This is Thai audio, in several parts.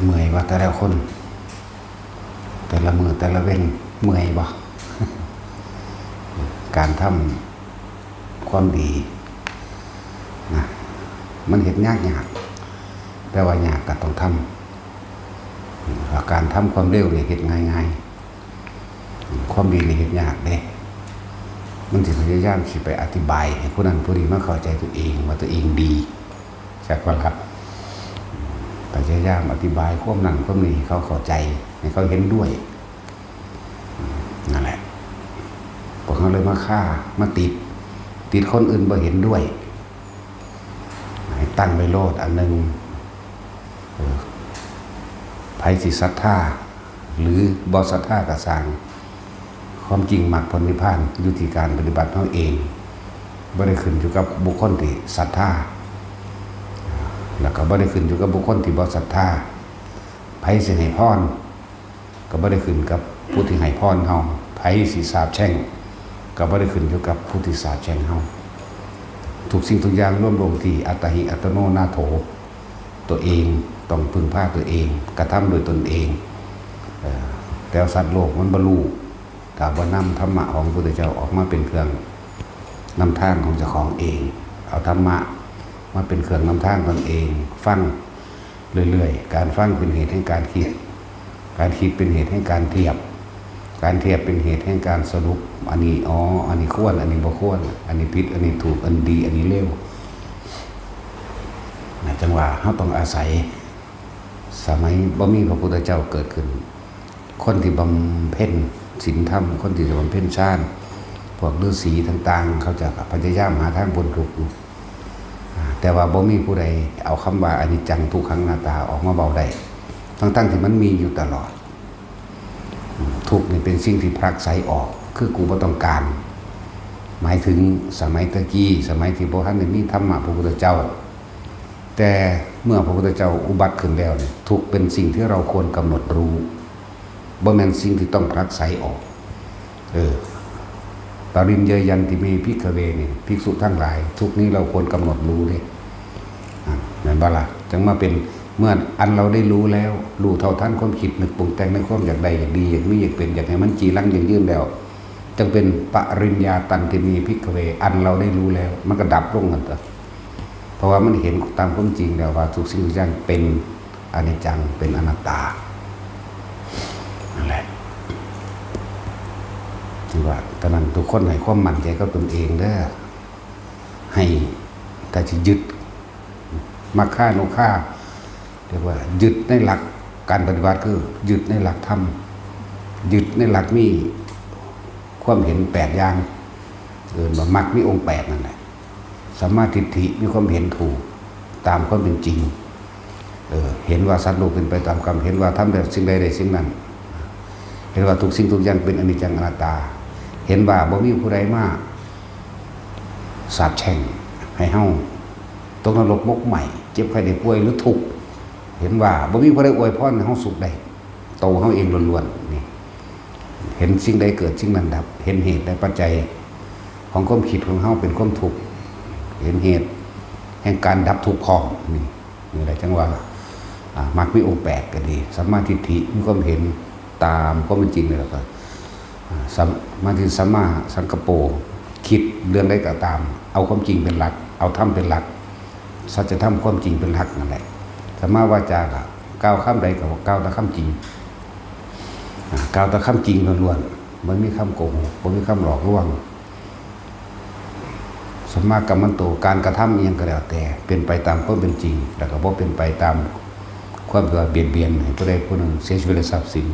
เมื่อยบ่แต่ละคนแต่ละมือแต่ละเว้นเมื่อยบ่ การทำความดีนะมันเห็นยากแต่ว่ายากก็ต้องทำการทำความเร็วเนี่ยเห็นง่ายความดีนี่เห็นยากเด้มันสิพยายามสิไปอธิบายให้ผู้นั้นผู้นี้มาเข้าใจตัวเองว่าตัวเองดีจากว่าครับพยายามอธิบายความนั้นความนี้เขาเข้าใจให้เขาเห็นด้วยนั่นแหละพวกเขาเลยมาฆ่ามาติดคนอื่นบ่เห็นด้วยให้ตั้งไว้โลดอันนึงไผสิศรัทธาหรือบ่ศรัทธากระสร้างความจริงมรรคผลนิพพานอยู่ที่การปฏิบัติเฮาเองบ่ได้ขึ้นอยู่กับบุคคลที่ศรัทธาแล้วก็บ่ได้ขึ้นอยู่กับบุคคลที่บ่ศรัทธาไผสิให้พรก็บ่ได้ขึ้นกับผู้ที่ให้พรเฮาไผสิสาปแช่งก็บ่ได้ขึ้นอยู่กับผู้ที่สาปแช่งเฮาทุกสิ่งทุกอย่างรวมลงที่อัตติอัตโนนาโถตัวเองต้องพึ่งพาตัวเองกระทำโดยตนเองแต่สัตว์โลกมันบรรลุถ้าบ่นำธรรมะของพระพุทธเจ้าออกมาเป็นเครื่องนำทางของเจ้าของเองเอาธรรมะมาเป็นเครื่องนำทางตนเองฟังเรื่อยๆการฟังเป็นเหตุให้การคิดการคิดเป็นเหตุให้การเทียบการเทียบเป็นเหตุให้การสรุปอันนี้อันนี้ควรอันนี้บ่ควรอันนี้ผิดอันนี้ถูกอันดีอันนี้เลวจังหวะเขาต้องอาศัยสมัยบ่มีพระพุทธเจ้าเกิดขึ้นคนที่บำเพ็ญศีลธรรมคนที่จะบำเพ็ญฌานพวกฤาษีต่างๆเขาจะพยายามหาทางพ้นทุกข์อยู่แต่ว่าบ่มีผู้ใดเอาคำว่าอนิจจังทุกขังอนัตตาออกมาเบาได้ทั้งที่มันมีอยู่ตลอดทุกข์นี่เป็นสิ่งที่พลักไสออกคือกูบ่ต้องการหมายถึงสมัยตะกี้สมัยที่พระท่านได้มีธรรมะพระพุทธเจ้าแต่เมื่อพระพุทธเจ้าอุบัติขึ้นแล้วเนี่ยทุกเป็นสิ่งที่เราควรกำหนดรู้บ่แม่นสิ่งที่ต้องพลักไสออกปริญเยยันติเมภิกขเวนี่ภิกษุทั้งหลายทุกนี้เราควรกำหนดรู้เลยแม่นบ่ล่ะจังมาเป็นเมื่ออันเราได้รู้แล้วรู้เท่าทันความคิดนึกปรุงแต่งในความอยากใดอยากดีอยากมีอยากเป็นอยากให้มันจีรังยืนแล้วจึงเป็นปริญญาตันติเมภิกขเวอันเราได้รู้แล้วมันก็ดับลงกันเถอะเพราะว่ามันเห็นตามความจริงแล้วว่าทุกสิ่งทุกอย่างเป็นอนิจจังเป็นอนัตตานั่นแหละที่ว่าตอนนั้นทุกคนให้ความมั่นใจกับตนเองเด้อให้ถ้าจะยึดมักฆ่าโนฆ่าเรียกว่ายึดในหลักการปฏิบัติคือยึดในหลักธรรมยึดในหลักมีความเห็น8อย่างว่ามรรคมีองค์8นั่นแหละสัมมาทิฏฐิมีความเห็นถูกตามความเป็นจริงเห็นว่าสัตว์โลกเป็นไปตามกรรมเห็นว่าทำแต่สิ่งใดใดสิ่งนั้นเห็นว่าทุกสิ่งทุกอย่างเป็นอนิจจังอนัตตาเห็นว่าบ่มีผู้ใดมาสาปแช่งให้เฮาตกนรกมกใหม่เจ็บไข้ได้ป่วยหรือทุกข์เห็นว่าบ่มีผู้ใดอวยพรให้เฮาสุขได้โตเฮาเองล้วนๆนี่เห็นสิ่งใดเกิดสิ่งนั้นดับเห็นเหตุและปัจจัยของความคิดของเฮาเป็นความทุกข์เห็นเหตุแห่งการดับทุกข์ของนี่แหละจังว่ามรรคมีองค์8ก็ดีสัมมาทิฏฐิมีความเห็นตามความเป็นจริงเลยแล้วก็สัมมาทิฏฐิสัมมาสังกัปโปคิดเรื่องใดก็ตามเอาความจริงเป็นหลักเอาธรรมเป็นหลักสัจธรรมความจริงเป็นหลักนั่นแหละสัมมาวาจาก็ก้าวข้ามใดก็ก้าวแต่ข้ามจริงก้าวแต่ข้ามจริงล้วนๆไม่มีคำโกหกไม่มีคำหลอกลวงสัมมากัมมันโตการกระทำเอียงก็แล้วแต่เป็นไปตามความเป็นจริงแล้วก็บ่เป็นไปตามความเบียดเบียนให้ผู้ใดผู้หนึ่งเสียชีวิตและทรัพย์สิน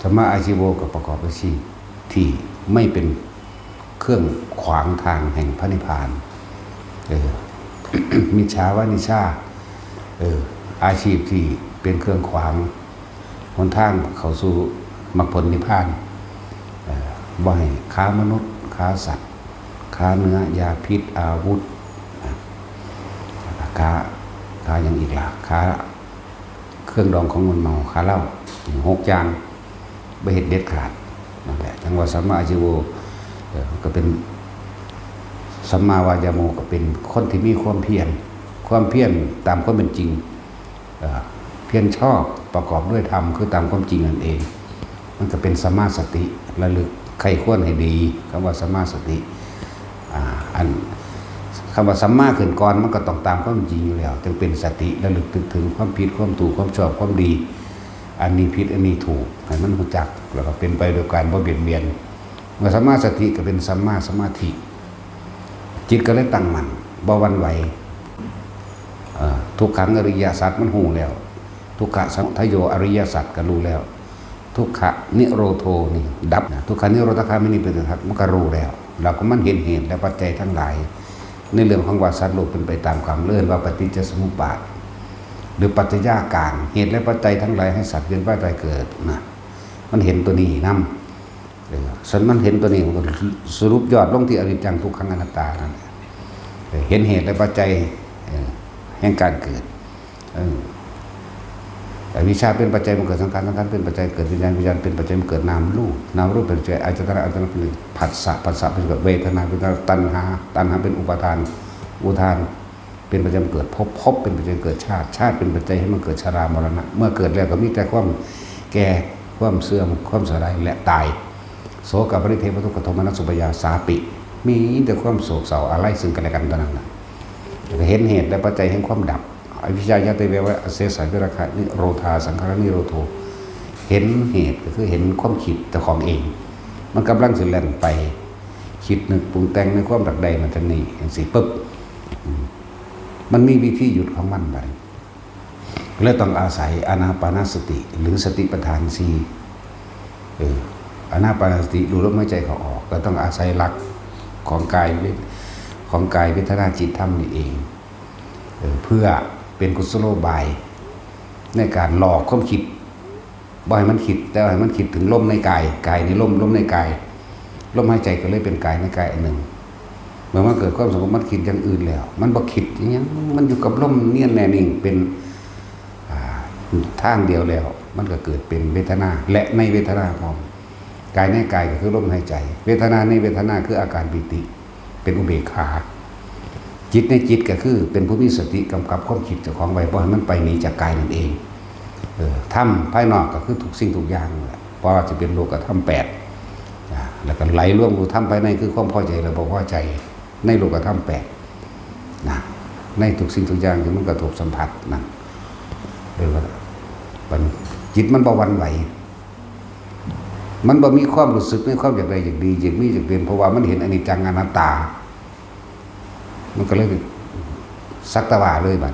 สัมมาอาชีโวก็ประกอบอาชีพที่ไม่เป็นเครื่องขวางทางแห่งพระนิพพานมิจฉาวานิชาอาชีพที่เป็นเครื่องขวางหนทางเข้าสู่มรรคผลนิพพานบ่ให้ค้ามนุษย์ค้าสัตว์ค้าเนื้อยาพิษอาวุธค้าอย่างอีกล่ะค้าเครื่องดองของมันเมาค้าเหล้า6อย่างบ่เฮ็ดเด็ดขาดนั่นแหละจังว่าสัมมาอาชีวก็เป็นสัมมาวายาโมก็เป็นคนที่มีความเพียรตามความเป็นจริง พียรชอบประกอบด้วยธรรมคือตามความจริงนั่นเอง มันก็เป็นสัมมาสติระลึกใครควรให้ดีคำว่าสัมมาสติอันคำว่าสัมมาขึ้นก่อนมันก็ต้องตามความจริงอยู่แล้วจึงเป็นสติระลึกถึงความผิดความถูกความชอบความดีอันนี้ผิดอันนี้ถูกให้มันรู้จักแล้วก็เป็นไปโดยการบ่เบียดเบียนเมื่อสัมมาสติก็เป็นสัมมาสมาธิจิตก็เลยตั้งมั่นบ่หวั่นไหวทุกขังอริยสัจมันหูแล้วทุกขะสังทโยอริยสัจก็รู้แล้วทุกขะนิโรโธนี่ดับทุกขะนิโรธคามินิเป็นทักมันก็รู้แล้วเราก็มันเห็นเหตุและปัจจัยทั้งหลายในเรื่องของว่าสัตว์โลกเป็นไปตามกรรมเลื่อนว่าปฏิจจสมุปบาทหรือปัจจัยการเหตุและปัจจัยทั้งหลายให้สัตว์เวียนว่ายตายเกิดนะมันเห็นตัวนี้นำส่วนมันเห็นตัวนี้มันก็สรุปยอดลงที่อนิจจังทุกขังอนัตตานั่นเห็นเหตุและปัจจัยแห่งการเกิดแต่วิชาเป็นปัจจัยมันเกิดสังขารเป็นปัจจัยเกิดวิญญาณเป็นปัจจัยมันเกิดนามรูปเป็นปัจจัยอายตนะเป็นผัสสะเป็นเกิดเวทนาเป็นตัณหาเป็นอุปาทานเป็นปัจจัยเกิดภพเป็นปัจจัยเกิดชาติเป็นปัจจัยให้มันเกิดชรามรณะเมื่อเกิดแล้วก็มีแต่ความแก่ความเสื่อมความสลายและตายโสกปริเทวทุกขโทมนัสสุปยาสาปิมีแต่ความโศกเศร้าอะไรซึ่งกันและกันเท่านั้นเห็นเหตุและปัจจัยแห่งความดับอวิชชายาติเววะเสสายวิราคะนิโรธาสังขารนิโรโธเห็นเหตุก็คือเห็นความคิดแต่ของเองมันกำลังสิแล่นไปคิดนึกปรุงแต่งในความรักใดมันจะนี่อย่างสิปุ๊บมันมีวิธีหยุดของมันไปแล้วต้องอาศัยอานาปานสติหรือสติปัฏฐานสี่อานาปานสติดูลมหายใจเขาออกก็ต้องอาศัยหลักของกายเวทนาจิตธรรมนี่เองเพื่อเป็นกุศโลบายในการหลอกความคิดบ่อยมันคิดแต่ให้มันคิดถึงลมในกายในลมในกายลมหายใจก็เลยเป็นกายในกายอันหนึ่งเมื่อมันเกิดความสงบมันคิดอย่างอื่นแล้วมันบ่คิดอย่างนี้มันอยู่กับลมเนียนแน่นิ่งเป็นทางเดียวแล้วมันก็เกิดเป็นเวทนาและในเวทนาพร้อมกายในกายก็คือลมหายใจเวทนาในเวทนาคืออาการปิติเป็นอุเบกขาจิตในจิตก็คือเป็นผู้มีสติกำกับความคิดเจ้าของไว้เพราะมันไปหนีจากกายนั่นเองธรรมภายนอกก็คือทุกสิ่งทุกอย่างเพราะจะเป็นโลกธรรม8แล้วก็ไหลร่วมรูธรรมภายในคือความพอใจและบ่พอใจในโลกธรรม8นะในทุกสิ่งทุกอย่างที่มันกระทบสัมผัสนั่นเลยว่าจิตมันบ่หวั่นไหวมันบ่มีความรู้สึกในความอยากใดอยากดีอยากมีอยากเป็นเพราะว่ามันเห็นอนิจจังอนัตตามันก็เลยสักตะวาเลยบัด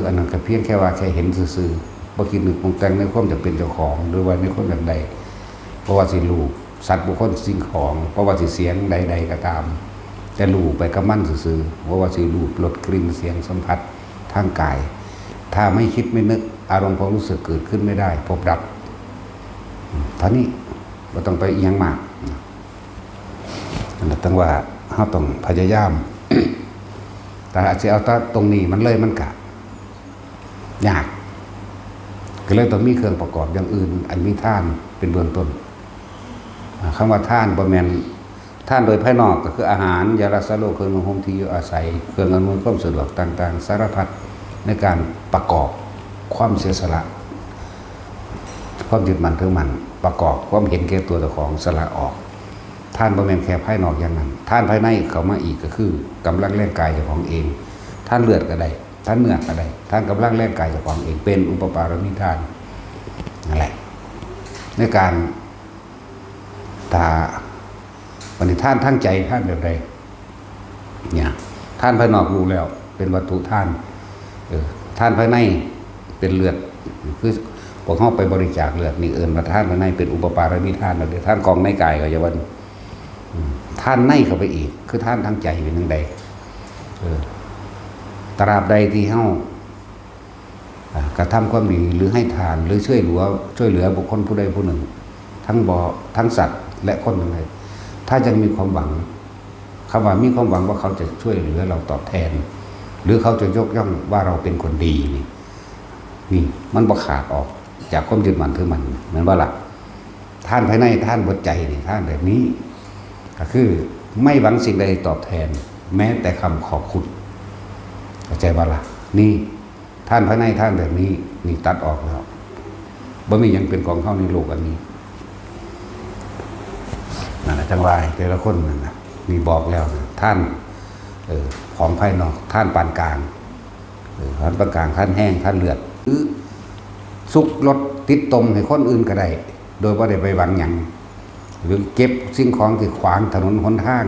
อันนั้นก็เพียงแค่ว่าแค่เห็นซื่อๆบ่คิดนึกปรุงแต่งในความจะเป็นเจ้าของหรือว่าในความอยากใดเพราะว่าสิรู้สัตว์บุคคลสิ่งของเพราะว่าสิเสียงใดๆก็ตามแต่รู้ไปกับมันซื่อๆเพราะว่าสิรู้รสกลิ่นเสียงสัมผัสทางกายถ้าไม่คิดไม่นึกอารมณ์ความรู้สึกเกิดขึ้นไม่ได้พบดับท่านี้เราต้องไปเอียงมากนั่นต้องว่าเราต้องพยายามแต่อาจจะเอาตรงนี้มันเลยมันกะยากก็เลยต้องมีเครื่องประกอบอย่างอื่นอันมีท่านเป็นเบื้องต้นคำว่าท่านประมาณท่านโดยภายนอกก็คืออาหารยารักษาโรคเครื่องนุ่งห่มที่อยู่อาศัยเครื่องอำนวยความสะดวกต่างๆสารพัดในการประกอบความเสียสละความยึดมั่นถือมั่นประกอบความเห็นแก่ตัวของสละออกท่านบ่แม่นแค่ภายนอกอย่างนั้นท่านภายในเข้ามาอีกก็คือกำลังแรงกายเจ้าของเองท่านเลือดก็ได้ท่านเนื้อก็ได้ท่านกำลังแรงกายเจ้าของเองเป็นอุปปารมิท่านนั่นแหละในการตาปณิท่านทั้งใจท่านแบบใดเนี่ยท่านภายนอกรู้แล้วเป็นวัตถุท่านท่านภายในเป็นเลือดคือพวกเขาไปบริจาคเลือดนี่มาท่านภายในเป็นอุปปารมิท่านท่านกองในกายก็จะวันท่านในเข้าไปอีกคือท่านทั้งใจเป็นยังไงตราบใดที่เขากระทำความดีหรือให้ทานหรือช่วยเหลือบุคคลผู้ใดผู้หนึ่งทั้งสัตว์และคนทั้งหลายถ้ายังมีความหวังคำว่ามีความหวังว่าเขาจะช่วยเหลือเราตอบแทนหรือเขาจะยกย่องว่าเราเป็นคนดีนี่มันบ่ขาดออกจากความยึดมั่นถือมั่นเหมือนว่าล่ะท่านภายในท่านหัวใจนี่ท่านแบบนี้ก็คือไม่หวังสิ่งใดตอบแทนแม้แต่คำขอบคุณเข้าใจว่าล่ะนี่ ท่านภายในท่านแบบนี้นี่ตัดออกแล้วบ่มีหยังเป็นของเฮาในโลกอันนี้นั่นแหละจังหวะแต่ละคนนั่นนะนี่บอกแล้วนะท่านของภายนอกท่านปานกลางท่านปานกลางท่านแห้งท่านเลือดหรือสุกรถติดตมให้คนอื่นก็ได้โดยบ่ได้ไปหวังหยังหรือเก็บสิ่งของที่ขวางถนนหนทาง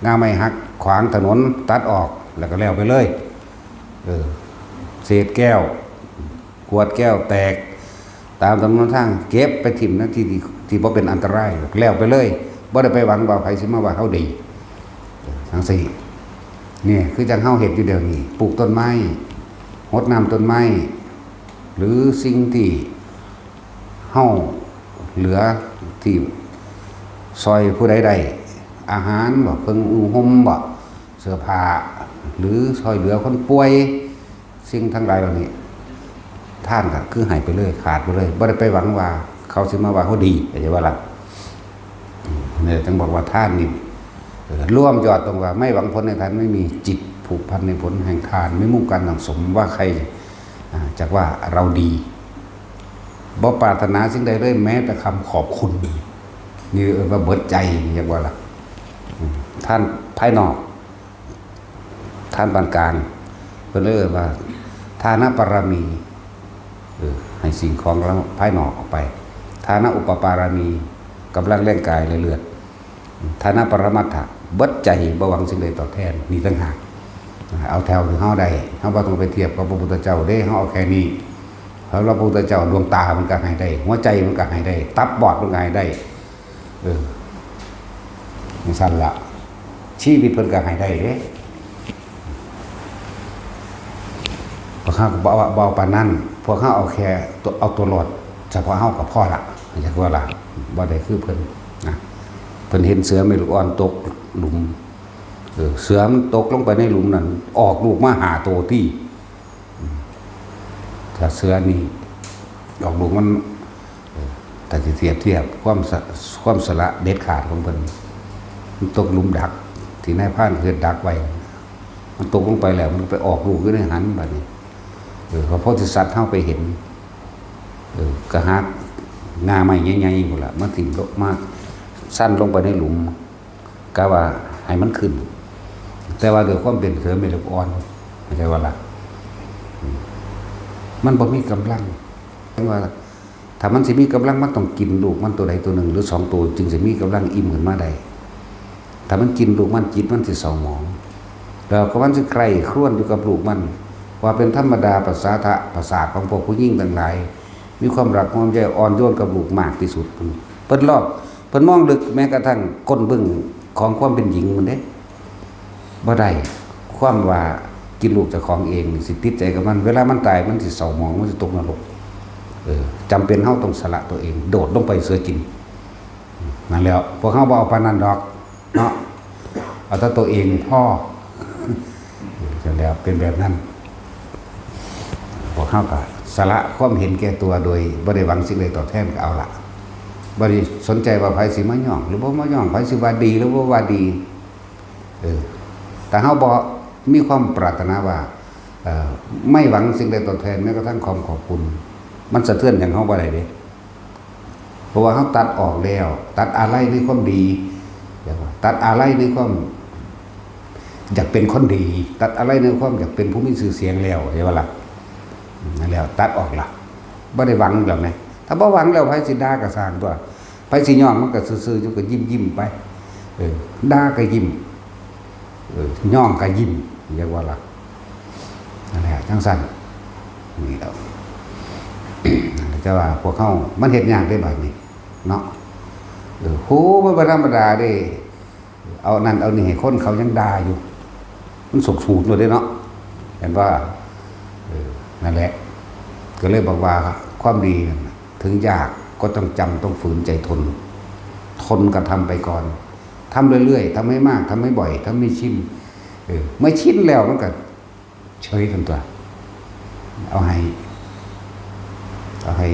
งาไม้หักขวางถนนตัดออกแล้วก็แล้วไปเลยเศษแก้วขวดแก้วแตกตามถนนทางเก็บไปถิ่มนะที่บ่เป็นอันตรายแล้วไปเลยบ่ได้ไปหวังว่าไผสิมาว่าเฮาดีทั้งสี่เนี่ยคือจังเฮาเฮ็ดอยู่เดี๋ยวนี้ปลูกต้นไม้รดน้ำต้นไม้หรือสิ่งที่เฮาเหลือที่ซอยผู้ใดได้อาหารบ่เครื่องห่มบ่เสื้อผ้าหรือซอยเหลือคนป่วยสิ่งทั้งหลายเหล่านี้ท่านก็คือให้ไปเลยขาดไปเลยบ่ได้ไปหวังว่าเขาสิมาว่าเขาดีเข้าใจว่าล่ะเนี่ยจึงบอกว่าท่านนี่ร่วมยอดตรงว่าไม่หวังผลในทานไม่มีจิตผูกพันในผลแห่งทานไม่มุ่งการสั่งสมว่าใครจากว่าเราดีบ่ปรารถนาสิ่งใดเลยแม้แต่คำขอบคุณนี่ว่าเบิดใจอย่างว่าล่ะท่านภายนอกท่านปานกลางเพิ่นเรียกว่าทานปรมีให้สิ่งของเราภายนอกออกไปทานอุปปารมีกำลังแรงกายและเลือดทานปรมัตถะเบิดใจบ่หวังสิ่งใดตอบแทนนี่ต่างหากเอาแถวถึงเฮาได้เฮาบ่ต้องไปเทียบกับพระพุทธเจ้าเด้เฮาเอาแค่นี้เพราะพระพุทธเจ้าดวงตามันก็ให้ได้หัวใจมันก็ให้ได้ตับบอดมันก็ให้ได้นี่สั่นละชีวิตเพิ่นก็ให้ได้เด้พวกเฮาก็บ่ปานนั้นพวกเฮาเอาแค่เอาตัวรอดเฉพาะเฮาก็พอละจักว่าล่ะบ่ได้คือเพิ่นนะเพิ่นเห็นเสือแม่ลูกอ่อนตกหลุมเสือมันตกลงไปในหลุมนั้นออกลูกมาหาตัวที่ถ้าเสือนี่ออกลูกมันแต่สิเทียบความสละเด็ดขาดของเพิ่นมันตกหลุมดักที่นายพรานเคยดักไว้มันตกลงไปแล้วมันไปออกลูกอยู่ในหันบัดนี้พระโพธิสัตว์เฮาไปเห็นกระหักงาไม้ใหญ่ๆพุ่นล่ะมันถิ่มลงมาสั้นลงไปในหลุมกะว่าให้มันขึ้นแต่ว่าโดยความเป็นเสือเมลูกอ่อนไม่ใช่ว่าล่ะมันบ่มีกำลังว่าถ้ามันสิมีกำลังมันต้องกินลูกมันตัวใดตัวหนึ่งหรือสองตัวจึงจะมีกำลังอิ่มขึ้นมาได้ถ้ามันกินลูกมันจิตมันสิเศร้าหมองแล้วก็มันสิใคร่ครวญอยู่กับลูกมันว่าเป็นธรรมดาภาษาของพวกผู้หญิงต่างหลายมีความรักความใจอ่อนโยนกับลูกมากที่สุดเพิ่นมองลึกแม้กระทั่งก้นบึ้งของความเป็นหญิงมันเด้บ่ได้ความว่ากินลูกเจ้าของเองสิติดใจกับมันเวลามันตายมันสิเศร้าหมองมันสิตกนรกจำเป็นเฮาต้องสละตัวเองโดดลงไปเสือกินนั่นแล้วพวกเฮาบ่เอาปานนั้นดอกเนาะเอาแต่ตัวเองพ่อจังแล้วเป็นแบบนั้นพวกเฮาก็สละความเห็นแก่ตัวโดยบ่ได้หวังสิ่งใดตอบแทนก็เอาล่ะบ่ได้สนใจว่าไผสิมาย่องหรือบ่มาย่องไผสิว่าดีหรือบ่ว่าดีแต่เฮาบ่มีความปรารถนาว่าไม่หวังสิ่งใดตอบแทนแม้กระทั่งความขอบคุณมันสะเทือนอย่างเฮาบ่ได้เด้เพราะว่าเฮาตัดออกแล้วตัดอะไรในความดีตัดอะไรในความอยากเป็นคนดีตัดอะไรในความอยากเป็นผู้มีชื่อเสียงแล้วใช่ป่ะล่ะนั่นแล้วตัดออกล่ะบ่ได้หวังแล้วแม่ถ้าบ่หวังแล้วไผสิด่าก็สร้างตัวไผสิย่องมันก็ซื่อๆอยู่ก็ยิ้มๆไปด่าก็ยิ้มย่องก็ยิ้มเรียกว่าล่ะนั่นแหละจังซั่นนี่แล้วแต่ว่าพวกเฮามันเฮ็ดยากได้บัดนี้เนาะโหบ่ธรรมดาเด้เอานั่นเอานี่ให้คนเขายังด่าอยู่มันสุกสูดเลยเนาะเห็นว่านั่นแหละก็เลยบอกว่าความดีถึงยากก็ต้องจำต้องฝืนใจทนกระทำไปก่อนทำเรื่อยๆทำให้มากทำให้บ่อยทำไม่ชินไม่ชินแล้วมันก็เฉยกันตัวเอาให้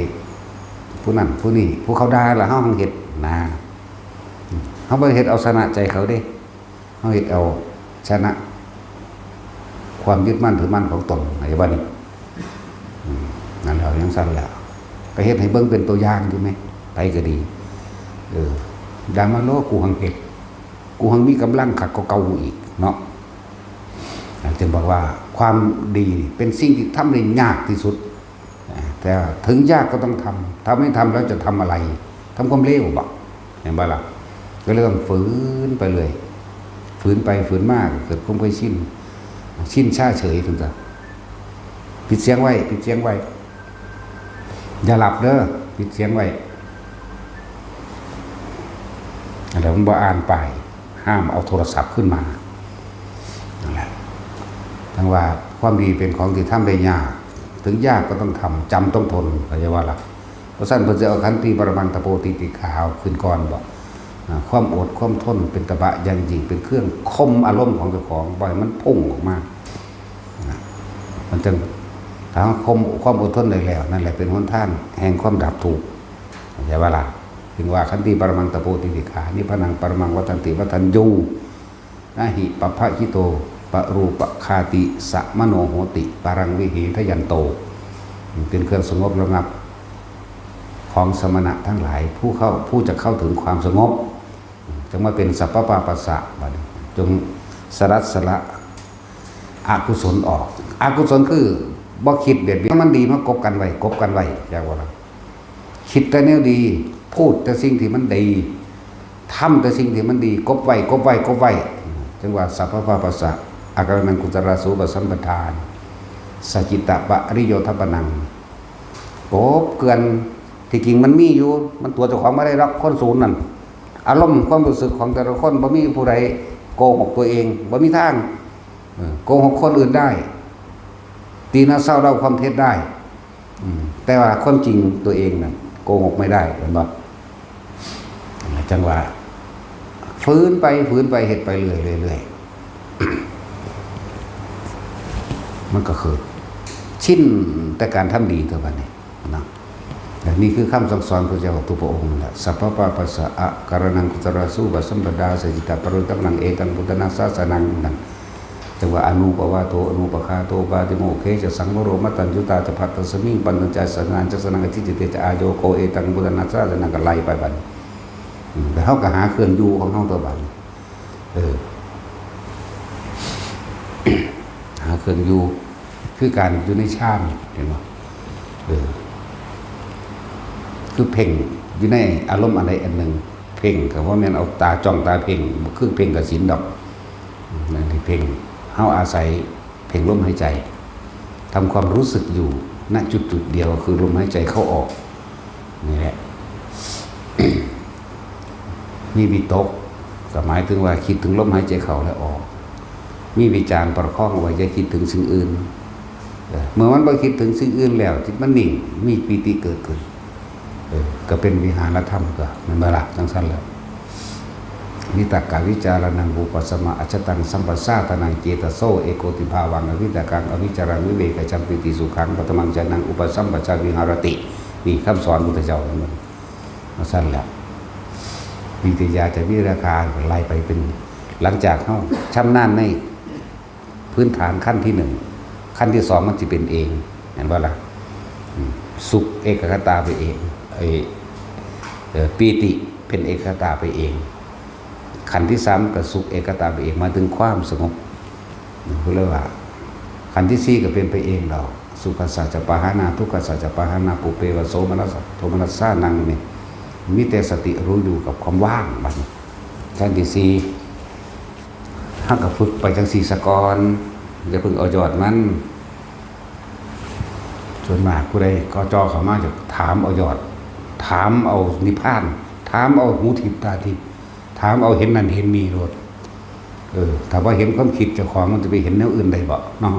ผู้นั้นผู้นี้ผู้เขาด่าแล้วเฮาเฮ็ดนะเฮาบ่เฮ็ดเอาชนะใจเขาเด้เฮาเฮ็ดเอาชนะความยึดมั่นถือมั่นของตนอะไรบ้างนี่ เรายังสั้นแล้วก็เฮ็ดให้เบิ่งเป็นตัวอย่างอยู่ไหมไปก็ดีดามาโลกูหังเฮ็ดกูหังมีกำลังขัดก็เก่าอีกเนาะจึงบอกว่าความดีเป็นสิ่งที่ทำได้ยากที่สุดแต่ถึงยากก็ต้องทำถ้าไม่ทำแล้วจะทำอะไรทำความเลวบ่เห็นบ่ล่ะก็เริ่มฝืนไปเลยฝืนไปฝืนมากเกิดความเคยชินชาเฉยถึงจะปิดเสียงไว้ปิดเสียงไว้อย่าหลับเด้อปิดเสียงไว้แล้วผมบอกอ่านไปห้ามเอาโทรศัพท์ขึ้นมานั่นแหละทั้งว่าความดีเป็นของที่ทำได้ยากถึงยากก็ต้องทำจำต้องทนเขาจะว่าล่ะเพราะสั้นเพิ่นจะเอาขันติปรมังตะโปติติขาวขึ้นก่อนบอกความอดความทนเป็นตบะยังยิ่งเป็นเครื่องคมอารมณ์ของเจ้าของบ่อยมันพุ่งออกมามันจึงถ้าความอดทนได้แล้วนั่นแหละเป็นหนทางแห่งความดับทุกข์ใช่ว่าล่ะถึงว่าขันติปรมังตะโปติติขานิพพานังปรมังวัฏันติวัฏัญญูนะหิปภะหิโตปรูปคาติสะมโนโหติปารังวิหิทยันโตเป็นเครื่องสงบระงับของสมณะทั้งหลายผู้จะเข้าถึงความสงบจึงมาเป็นสัพพปาปัสสะจงสลัดสละอกุศลออกอกุศลคือบ่คิดเบียดเบียนมันดีมันกบกันไว้อย่างว่าคิดแต่แนวดีพูดแต่สิ่งที่มันดีทำแต่สิ่งที่มันดีกบไว้จึงว่าสัพพปาปัสสะอาการนังกุตระสูปสัมปทานสัจจิตะปะริโยทัปปนังกบเกินที่จริงมันมีอยู่มันตัวเจ้าของไม่ได้รักคนศูนย์นั่นอารมณ์ความรู้สึกของแต่ละคนบ่มีผู้ใดโกหกตัวเองบ่มีทางโกหกคนอื่นได้ตีน่าเศร้าเล่าความเท็จได้แต่ว่าความจริงตัวเองนั่นโกหกไม่ได้เห็นบ่จังว่าฝืนไปเฮ็ดไปเรื่อยมันก็คือชินแต่การทำดีตัวบัดนี้นะแต่นี่คือคำสั่งสอนพระเจ้าทุกพระองค์แหละสัพพปาปัสสะอะการนังกุตระสูปสัมปดาสัจจิตะปรุตังนังเอตังพุทธนาสาสนังนั่นจังว่าอนุปวาโตอนุปคาโตปาติโมเคจะสังวโรมัตตัญญุตาจะพัตตสมิงปันตัญจสนานจะสนังทิจิตเตจะอาโยโกเอตังพุทธนาสาสนังก็ไล่ไปบัดแต่เฮาก็หาเครื่องอยู่ของเฮาตัวบัดหาเครื่องอยู่คือการอยู่ในฌานเห็นไหมคือเพ่งอยู่ในอารมณ์อะไรอันหนึ่งเพ่งกับว่าแม่นเอาตาจ้องตาเพ่งคือเพ่งกับศีลดอกนั่นที่เพ่งเฮาอาศัยเพ่งลมหายใจทำความรู้สึกอยู่ณจุดเดียวคือลมหายใจเข้าออกนี่แหละ มีวิตกก็หมายถึงว่าคิดถึงลมหายใจเข้าและออกมีวิจารณ์ประคองไว้อย่าคิดถึงสิ่งอื่นเมื่อมันบ่คิดถึงสิ่งอื่นแล้วจิตมันนิ่งมีปีติเกิดขึ้นก็เป็นวิหารธรรมก็มันบ่ล่ะจังซั่นแล้วนิตักกะวิจารณังอุปสมะอัจฉตังสัมปสาตนังเจตโสเอโกติภาวังอวิตกังอวิจารังวิเวกจัมปิติสุขังปฐมังจานังอุปสัมปชาวิหารตินี่คำสอนพุทธเจ้ามันมาสั้นแล้ววิทยาจะวิราคาไล่ไปเป็นหลังจากเขาชำนาญในพื้นฐานขั้นที่หนึ่งขั้นที่สองมันจะเป็นเองเห็นว่าล่ะสุขเอกคตาไปเองปีติเป็นเอกคตาไปเองขั้นที่สามก็สุขเอกคตาไปเองมาถึงความสงบเขาเรียกว่าขั้นที่สี่ก็เป็นไปเองเราสุขสัจจปหานาทุกขสัจจปหานาปุเปวโสมนัสโทมนัสสานังนี่มีแต่สติรู้อยู่กับความว่างบัดขั้นที่สี่ถ้ากับฝึกไปจังสี่สกรอย่าเพิ่งเอายอดมันส่วนมากผู้ใดก็จอเขามาจะถามเอายอดถามเอานิพพานถามเอาหูทิพตาทิพถามเอาเห็นนั่นเห็นนี่โลดถ้าว่าเห็นความคิดเจ้าของมันจะไปเห็นแนวอื่นใดบ่เนาะ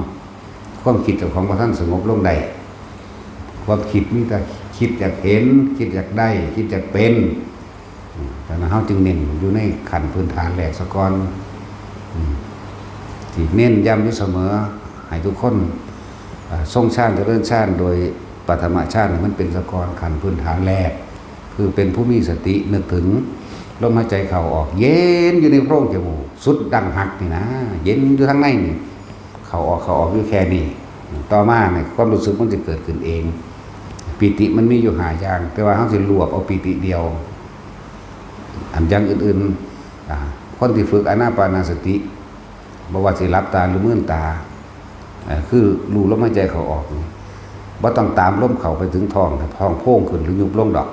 ความคิดเจ้าของพระท่านสงบลงใดความคิดนี่แต่คิดอยากเห็นคิดอยากได้คิดอยากเป็นแต่นั้นเฮาจึงเน้นอยู่ในขั้นพื้นฐานแรกสกรที่เน้นย้ำอยู่เสมอให้ทุกคนทรงชาติเจริญชาติโดยปฐมชาติมันเป็นสกรขั้นพื้นฐานแรกคือเป็นผู้มีสตินึกถึงลมหายใจเข้าออกเย็นอยู่ในโพรงจมูกสุดดังหักนี่นะเย็นอยู่ข้างในนี่เข้าออกอยู่แค่นี้ต่อมาเนี่ยความรู้สึกมันจะเกิดขึ้นเอง ปีติมันมีอยู่หาอย่างแต่ว่าเขาสิรวบเอาปีติเดียวอันอย่างอื่นๆคนที่ฝึกอานาปานสติบ่ว่าสิหลับตาหรือมื่นตาคือรู้ลมหายใจเขาออกบ่ต้องตามลมเข้าไปถึงท้องท้องโพ่งขึ้นหรือยุบลงดอก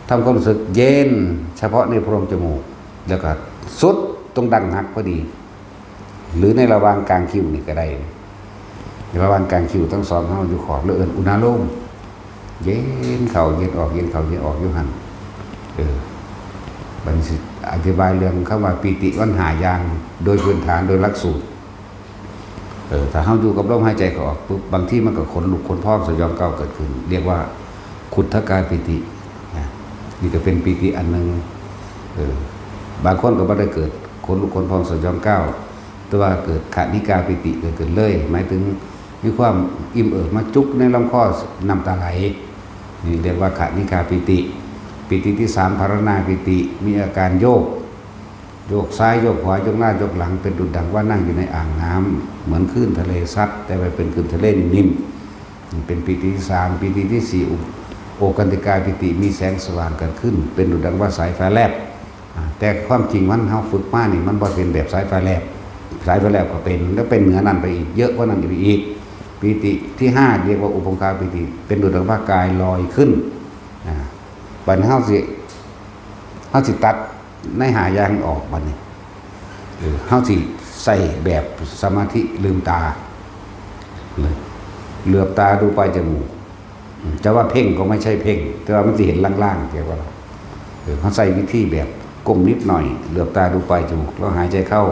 ทำความรู้สึกเย็นเฉพาะในโพรงจมูกแล้วก็สุดตรงดังหักพอดีหรือในระหว่างกลางคิ้วนี่ก็ได้ในระหว่างกลางคิ้วทั้งสองเฮาอยู่ขอบแล้วเอิ้นอุณาโลมเย็นเข้าเย็นออกเย็นเข้าเย็นออกอยู่หั่นบัดนี้สิอธิบายเรื่องคำว่าปีติวันหาอย่างโดยพื้นฐานโดยหลักสูตรถ้าเฮาอยู่กับลมหายใจเขาออกปุ๊บบางทีมันก็ขนลุกขนพองสยองเก้าเกิดขึ้นเรียกว่าขุทธกายปีตินี่ก็เป็นปีติอันนึงบางคนก็บ่ได้เกิดขนลุกขนพองสยองเก้าแต่ว่าเกิดขณิกาปีติเกิดขึ้นเลยหมายถึงมีความอิ่มเอิบมาจุกในลำคอน้ำตาไหลนี่เรียกว่าขณิกาปีติปีติที่3ภารณาปีติมีอาการโยกซ้ายโยกขวาโยกหน้าโยกหลังเป็นดุจดังว่านั่งอยู่ในอ่างน้ำเหมือนคลื่นทะเลซัดแต่ว่าเป็นคลื่นทะเลนิ่มเป็นปีติที่3ปีติที่4โอกันติกาปีติมีแสงสว่างเกิดขึ้นเป็นดุจดังว่าสายฟ้าแลบแต่ความจริงมันเฮาฝึกมานี่มันบ่เป็นแบบสายฟ้าแลบก็เป็นแล้วเป็นเหนือนั้นไปอีกเยอะกว่านั้นอีกปีติที่5เรียกว่าอุปงคาปีติเป็นดุจดังว่ากายลอยขึ้นบัดนี้เฮาสิตัดในหายางออกบัดนี้เฮาสิใส่แบบสมาธิลืมตาเลยเหลือบตาดูปลายจมูกจะว่าเพ่งก็ไม่ใช่เพ่งแต่ว่ามันสิเห็นล่างๆเกี่ยวกับเฮาใส่วิธีแบบก้มนิดหน่อยเหลือบตาดูปลายจมูกแล้วหายใจเข้า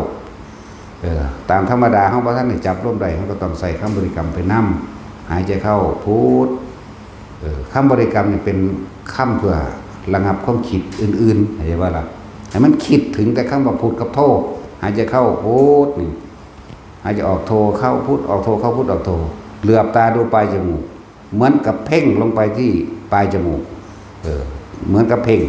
ตามธรรมดาเฮาบ่ทันได้จับลมได้เฮาก็ต้องใส่คำบริกรรมไปนำหายใจเข้าพุทคำบริกรรมนี่เป็นคำเพื่อระงับความคิดอื่นๆเข้าใจว่าล่ะให้มันคิดถึงแต่คำว่าพุทกับโทหายใจเข้าพุทนี่หายใจออกโทเข้าพุทออกโทเข้าพุทออกโทเหลือบตาดูปลายจมูกเหมือนกับเพ่งลงไปที่ปลายจมูกเหมือนกับเพ่ง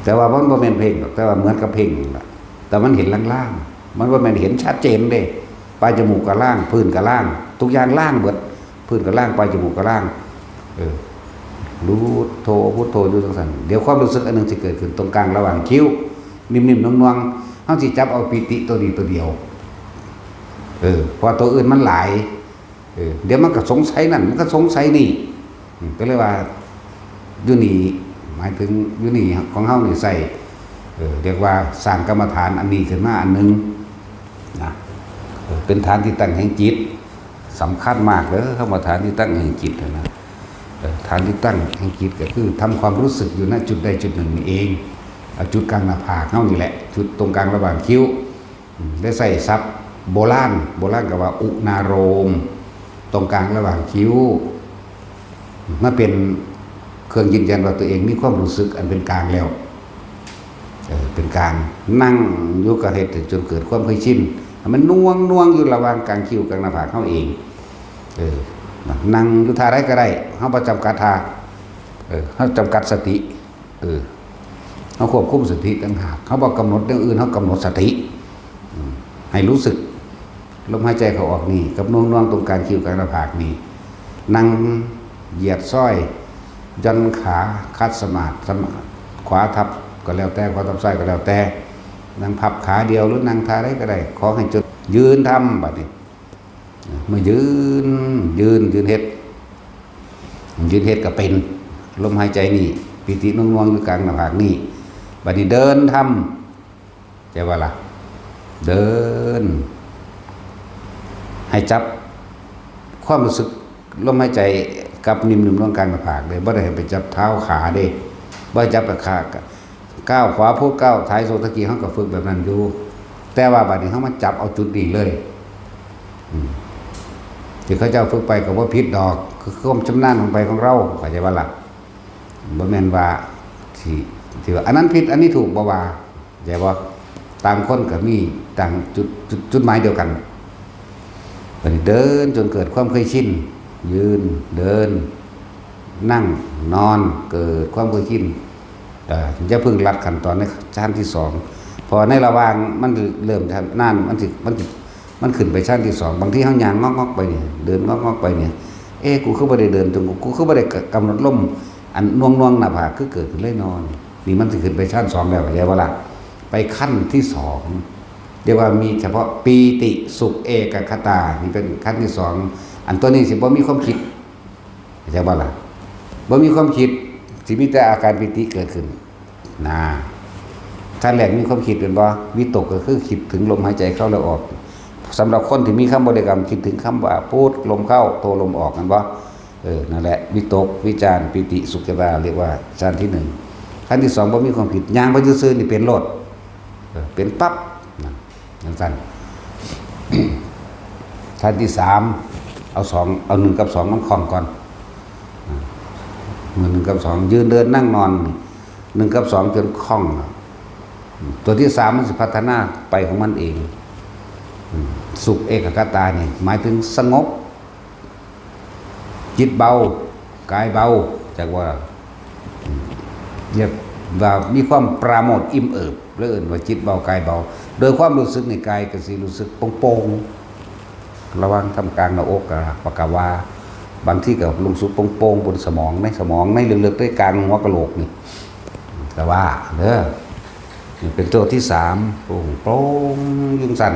แต่ว่ามันบ่แม่นเพ่งหรอกแต่ว่าเหมือนกับเพ่งล่ะแต่มันเห็นล่างๆมันบ่แม่นเห็นชัดเจนเด้ปลายจมูกกับล่างพื้นกับล่างทุกอย่างล่างเบิดพื้นกับล่างปลายจมูกกับล่างรู้โทพุทโธอยู่จังซั่นเดี๋ยวความรู้สึกอันนึงสิเกิดขึ้นตรงกลางระหว่างคิ้วนิ่มๆนวลๆเฮาสิจับเอาปีติตัวนี้ตัวเดียวพอตัวอื่นมันหลายเดี๋ยวมันก็สงสัยนั่นมันก็สงสัยนี่ก็เลยว่าอยู่นี่หมายถึงอยู่นี่ของเฮานี่ใส่เรียกว่าสร้างกรรมฐานอันนี้ขึ้นมาอันนึงนะเป็นฐานที่ตั้งแห่งจิตสำคัญมากเลยคำว่าฐานที่ตั้งแห่งจิตนะฐานที่ตั้งแห่งจิตก็คือทำความรู้สึกอยู่ณจุดใดจุดหนึ่งนี่เองจุดกลางหน้าผากเฮานี่แหละจุดตรงกลางระหว่างคิ้วได้ใส่ซับโบราณก็ว่าอุณาโรมตรงกลางระหว่างคิ้วมาเป็นเครื่องยืนยันว่าตัวเองมีความรู้สึกอันเป็นกลางแล้วเป็นกลางนั่งอยู่กับเหตุจนเกิดความเคยชินมันน่วงอยู่ระหว่างกลางคิ้วกลางหน้าผากเฮาเองนั่งอยู่ท่าใดก็ได้เฮาบ่จำกัดท่าเฮาจำกัดสติเฮาควบคุมสติต่างหากเฮาบ่กำหนดเรื่องอื่นเฮากำหนดสติให้รู้สึกลมหายใจเข้าออกนี่กับน่วงตรงกลางคิ้วกลางหน้าผากนี่นั่งเหยียดส้อยยันขาคัดสมาธิขวาทับก็แล้วแต่ขวาทับซ้ายก็แล้วแต่นั่งพับขาเดียวหรือนั่งท่าใดก็ได้ขอให้จุดยืนทำบัดนี้เมื่อยืนเฮ็ดก็เป็นลมหายใจนี่ปีติน่วงอยู่กลางหน้าผากนี่บัดนี้เดินทำใจว่าล่ะเดินให้จับความรู้สึกลมหายใจกับนิ่มๆตรงกลางหน้าผากเลยบ่ได้ให้ไปจับเท้าขาเด้บ่จับกับขาก้าวขวาพุทก้าวท้ายโซตะกี้เฮาก็ฝึกแบบนั้นอยู่แต่ว่าบัดนี้เฮามาจับเอาจุดนี้เลยที่เขาเจ้าฝึกไปก็บ่ผิดดอกคือความชำนาญของไปของเราเข้าใจว่าล่ะบ่แม่นว่าที่ว่าอันนั้นผิดอันนี้ถูกบ่ว่าเข้าใจบ่ต่างคนก็มีต่างจุดหมายเดียวกันบัดนี้เดินจนเกิดความเคยชินยืนเดินนั่งนอนเกิดความเคยชินอย่าเพิ่งรัดขั้นตอนในชั้นที่2พอในระหว่างมันเริ่มนั่นมันขึ้นไปชั้นที่2บางทีเฮาย่างงอกๆไปเนี่ยเดินงอกๆไปเนี่ย กูคือบ่ได้เดินจงกูคือบ่ได้กำหนดลมอันน่วงหน้าผากคือเกิดขึ้นเลยนอนนี่มันสิขึ้นไปชั้น2แล้วเข้าใจบ่ล่ะไปขั้นที่2เรียกว่ามีเฉพาะปีติสุขเอกคตานี่เป็นขั้นที่2อันตัวนี้สิบ่มีความคิดเข้าใจบ่ล่ะบ่มีความคิดสิมีแต่อาการปิติเกิดขึ้นนะขั้นแรกมีความคิดเป็นบ่วิตกก็คือคิดถึงลมหายใจเข้าและออกสำหรับคนที่มีคำบริกรรมคิดถึงคำว่าพูดลมเข้าโทลมออกกันบ่นั่นแหละวิตกวิจารปิติสุขเวทนาเรียกว่าชั้นที่1ขั้นที่2บ่มีความคิดย่างไปซื่อๆนี่เป็นโลดเป็นปั๊บนั่นสั้น ชั้นที่3เอา1กับ2มันคล่องก่อนมือ1กับ2ยืนเดินนั่งนอน1กับ2จนคล่องตัวที่3มันสิพัฒนาไปของมันเองสุขเอกคตานี่หมายถึงสงบจิตเบากายเบาจากว่าเรียกว่ามีความปราโมทย์อิ่มเอิบเรื่อนว่าจิตเบากายเบาโดยความรู้สึกในกายก็สิรู้สึกโป่งๆระวังทำกลางหน้าอกกับปากกาวาบางที่ก็ลงสุดโป่งๆบนสมองในลึกๆใต้กลางหัวกะโหลกนี่แต่ว่าเด้อนี่เป็นตัวที่3โป่งยุ่งสั่น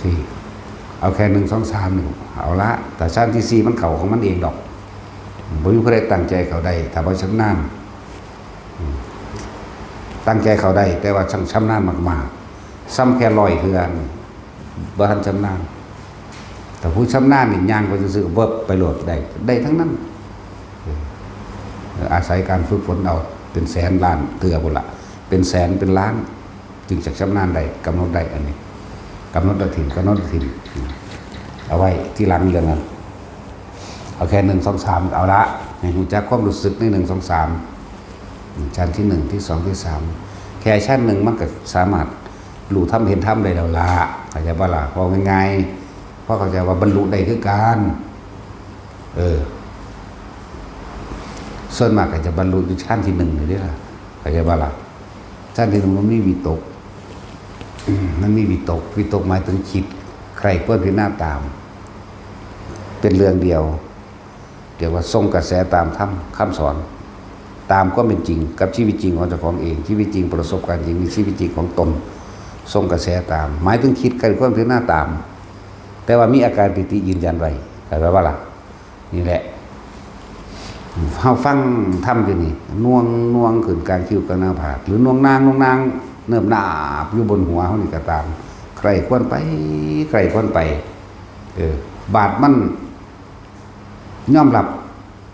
ที่เอาแค่1 2 3นี่เอาละแต่ชั้นที่4มันเข้าของมันเองดอกบ่มีผู้ใดตั้งใจเข้าได้ถ้าบ่ชำนาญตั้งใจเข้าได้แต่ว่าชำนาญมากๆซ้ำแค่100เทื่อบ่ทันชำนาญแต่ผู้ชำนาญนี่ย่างไปซื่อๆเวิบไปโหลดได้ทั้งนั้นอาศัยการฝึกฝนเอาเป็นแสนล้านเทื่อพุ่นล่ะเป็นแสนเป็นล้านจึงจะชำนาญได้กำหนดได้อันนี้กำหนดถิ่นเอาไว้ที่หลังเรื่องนั้นเอาแค่1 2 3เอาละให้รู้จักความรู้สึกใน1 2 3ชั้นที่1ที่2ที่3แค่ชั้น1มันก็สามารถรู้ธรรมเห็นธรรมได้แล้วละเข้าใจบ่ล่ะพอง่ายๆเพราะเข้าใจว่าบรรลุได้คือการส่วนมากก็จะบรรลุอยู่ชั้นที่1นี่เด้อล่ะเข้าใจบ่ล่ะชั้นที่1มันมีวิตกมันมีวิตกหมายถึงคิดใครเพื่อนพิจารณาตามเป็นเรื่องเดียวเดี๋ยวว่าทรงกระแสตามธรรมคำสอนตามก็เป็นจริงกับชีวิตจริงของเจ้าของเองชีวิตจริงประสบการณ์จริงในชีวิตจริงของตนทรงกระแสตามหมายถึงคิดใครเพื่อนพิจารณาตามแต่ว่ามีอาการปิติยืนยันไว้แต่ว่าล่ะนี่แหละเฮาฟังธรรมอยู่นี่น่วงขึ้นกลางคิ้วกลางหน้าผากหรือน่วงนางเนิบหนาบอยู่บนหัวเฮานี่ก็ตามใครควรไปบาดมันยอมรับ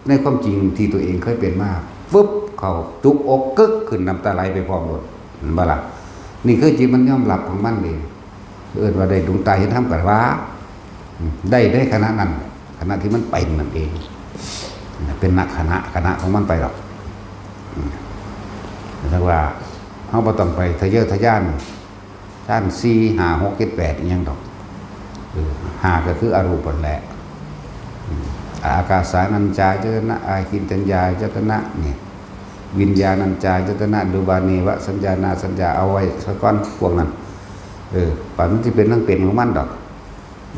ในความจริงที่ตัวเองเคยเป็นมาฟึบเข้าจุกอกกึกขึ้นน้ำตาไหลไปพร้อมหมดเห็นบ่ล่ะนี่คือจิตมันยอมรับของมันเองว่าได้ดวงตาเห็นธรรมกับว่าได้ขณะนั้นขณะที่มันเป็นนั่นเองเป็นนักขณะของมันไปหรอกแต่ว่าเฮาบ่ต้องไปทะเยอทะยานด้าน4 5 6 7 8อีหยังดอก5ก็คืออรูปนั่นแหละอากาสานัญจายตนะอาคินจัญญายตนะนี่วิญญาณัญจายตนะดุบาเนวะสัญญานาสัญญาเอาไว้ซะก่อนพวกนั้นป่านมันสิเป็นทั้งเป็นของมันดอก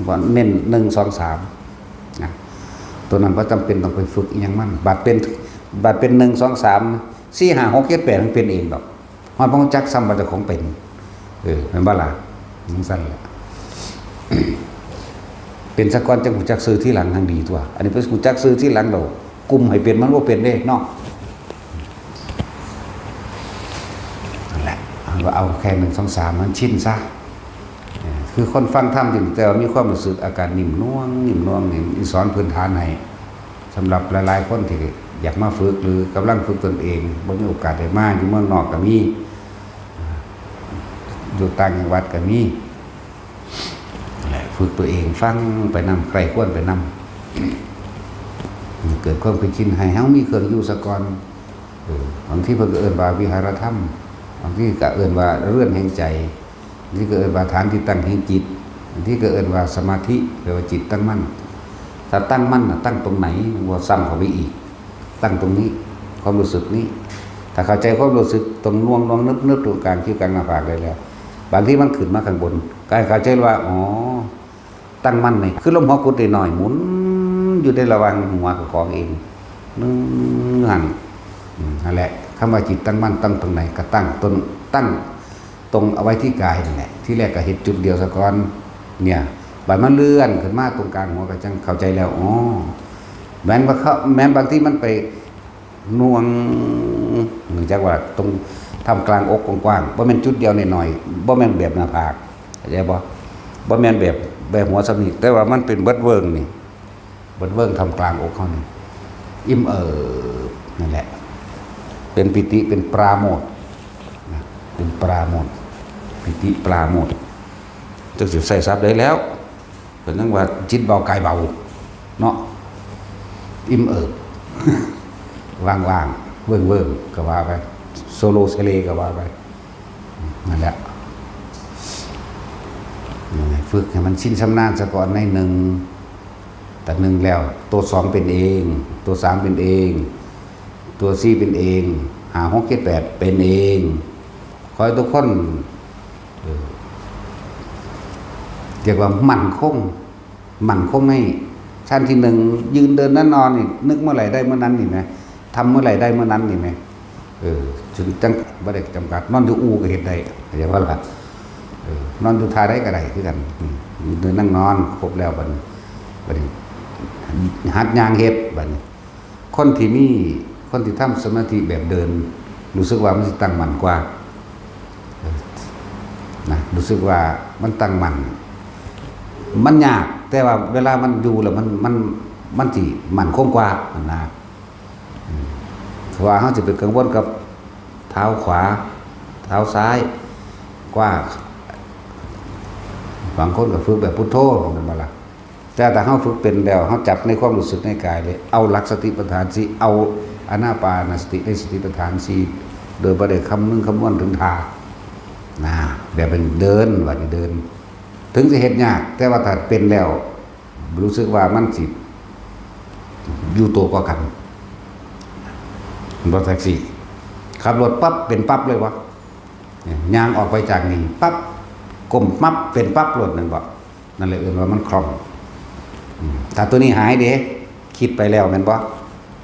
บ่เน้น1 2 3นะตัวนั้นบ่จำเป็นต้องไปฝึกอีหยังมันบัดเป็น1 2 3 4 5 6 7 8มันเป็นเองดอกฮอดบ่รู้จักซ้ำว่าเจ้าของเป็นแม่นบ่ล่ะจังซั่นแหละเป็นสะก้อนจังหูจักซื้อที่หลังทางดีตัวอันนี้เป็นหูจักซื้อที่หลังเรากลุ่มให้เป็นมันว่าเป็นเด้เนาะนั่นแหละเอาแค่1 2 3มันชินซะคือคนฟังธรรมจริงแต่ว่ามีความรู้สึกอาการนิ่มน่วงนี่สอนพื้นฐานให้สำหรับหลายๆคนที่อยากมาฝึกหรือกำลังฝึกตนเองบ่มีโอกาสได้มาอยู่เมืองนอกก็มีอยู่ต่างจังหวัดก็มีฝึกตัวเองฟังไปนำใครควรไปนำเกิดความเป็นชินให้เฮามีเครื่องอยู่สะก่อนบางที่เพิ่นก็เอิ้นว่าวิหารธรรมบางที่ก็เอิ้นว่าเรือนแห่งใจบางที่ก็เอิ้นว่าฐานที่ตั้งแห่งจิตบางที่ก็เอิ้นว่าสมาธิแปลว่าจิตตั้งมั่นถ้าตั้งมั่นน่ะตั้งตรงไหนว่าซ้ำเข้าไปอีกตั้งตรงนี้ความรู้สึกนี้ถ้าเข้าใจความรู้สึกตรงน่วงนึบๆตรงกลางคิ้วกลางหน้าผากได้แล้วบางที่มันขึ้นมาข้างบนกายเข้าใจว่าอ๋อตั้งมั่นนี่คือลมหัวกุดได้หน่อยหมุน อยู่ในระหว่างหัวกับของเองนึงหันนั่นแหละคำว่าจิตตั้งมั่นตั้งตรงไหนก็ตั้งต้นตั้งตรงเอาไว้ที่กายนี่แหละที่แรกก็เห็นจุดเดียวซะก่อนเนี่ยบัดมันเลื่อนขึ้นมาตรงกลางหัวก็จังเข้าใจแล้วอ๋อแม้บางที่มันไปน่วงหรือจักว่าตรงทำกลางอกกว้างๆบ่แม่นจุดเดียวหน่อยๆบ่แม่นแบบหน้าผากเข้าใจบ่แม่นแบบหัวสำนีแต่ว่ามันเป็นเบิดเวิงนี่เบิดเวิงทำกลางอกเขานี่อิ่มนั่นแหละเป็นปิติเป็นปราโมทย์เป็นปราโมทย์ปิติปราโมทย์จังสิใส่ทรัพย์ได้แล้วเป็นจังว่าจิตเบากายเบาเนาะอิ่มว่างๆเวิ้งก็ว่าไปโซโลเซเลก็ว่าไปนั่นแหละฝึกให้มันชินชำนาญซะก่อนในหนึ่งแต่หนึ่งแล้วตัวสองเป็นเองตัวสามเป็นเองตัวสี่เป็นเองหา6 7 8เป็นเองขอให้ทุกคนเรียกว่ามั่นคงให้ชั้นที่หนึ่งยืนเดินนั่งนอนนี่นึกเมื่อไหร่ได้เมื่อนั้นนี่ไหมทำเมื่อไหร่ได้เมื่อนั้นนี่ไหมจนจังบ่ได้จำกัดนอนอยู่อู่ก็เห็นได้เข้าใจว่าล่ะนอนอยู่ท่าได้ก็ได้คือกันเดินนั่งนอนครบแล้วบัดนี้หัดย่างเฮ็ดบัดนี้คนที่ทำสมาธิแบบเดินรู้สึกว่ามันสิตั้งมั่นกว่านะรู้สึกว่ามันตั้งมั่นมันยากแต่ว่าเวลามันอยู่แล้วมันสิมั่นคงกว่านะเพราะว่าเฮาสิไปกังวลกับเท้าขวาเท้าซ้ายกว่าบางคนก็ฝึกแบบพุทโธนั่นบ่ล่ะแต่ถ้าเฮาฝึกเป็นแล้วเฮาจับในความรู้สึกในกายเลยเอาหลักสติปัฏฐานสิเอาอานาปานสติในสติปัฏฐานสิโดยบ่ได้คำนึงคำนวณถึงท่านะแบบเป็นเดินว่านี่เดินถึงสิเฮ็ดยากแต่ว่าถ้าเป็นแล้วรู้สึกว่ามันสิอยู่ตัวกว่ากันรถแท็กซี่ขับรถปั๊บเป็นปั๊บเลยวะย่างออกไปจากนี่ปั๊บก้มปั๊บเป็นปั๊บรถนั่นบ่นั่นเลยว่ามันคล่องถ้าตัวนี้หายเด้คิดไปแล้วแม่นบ่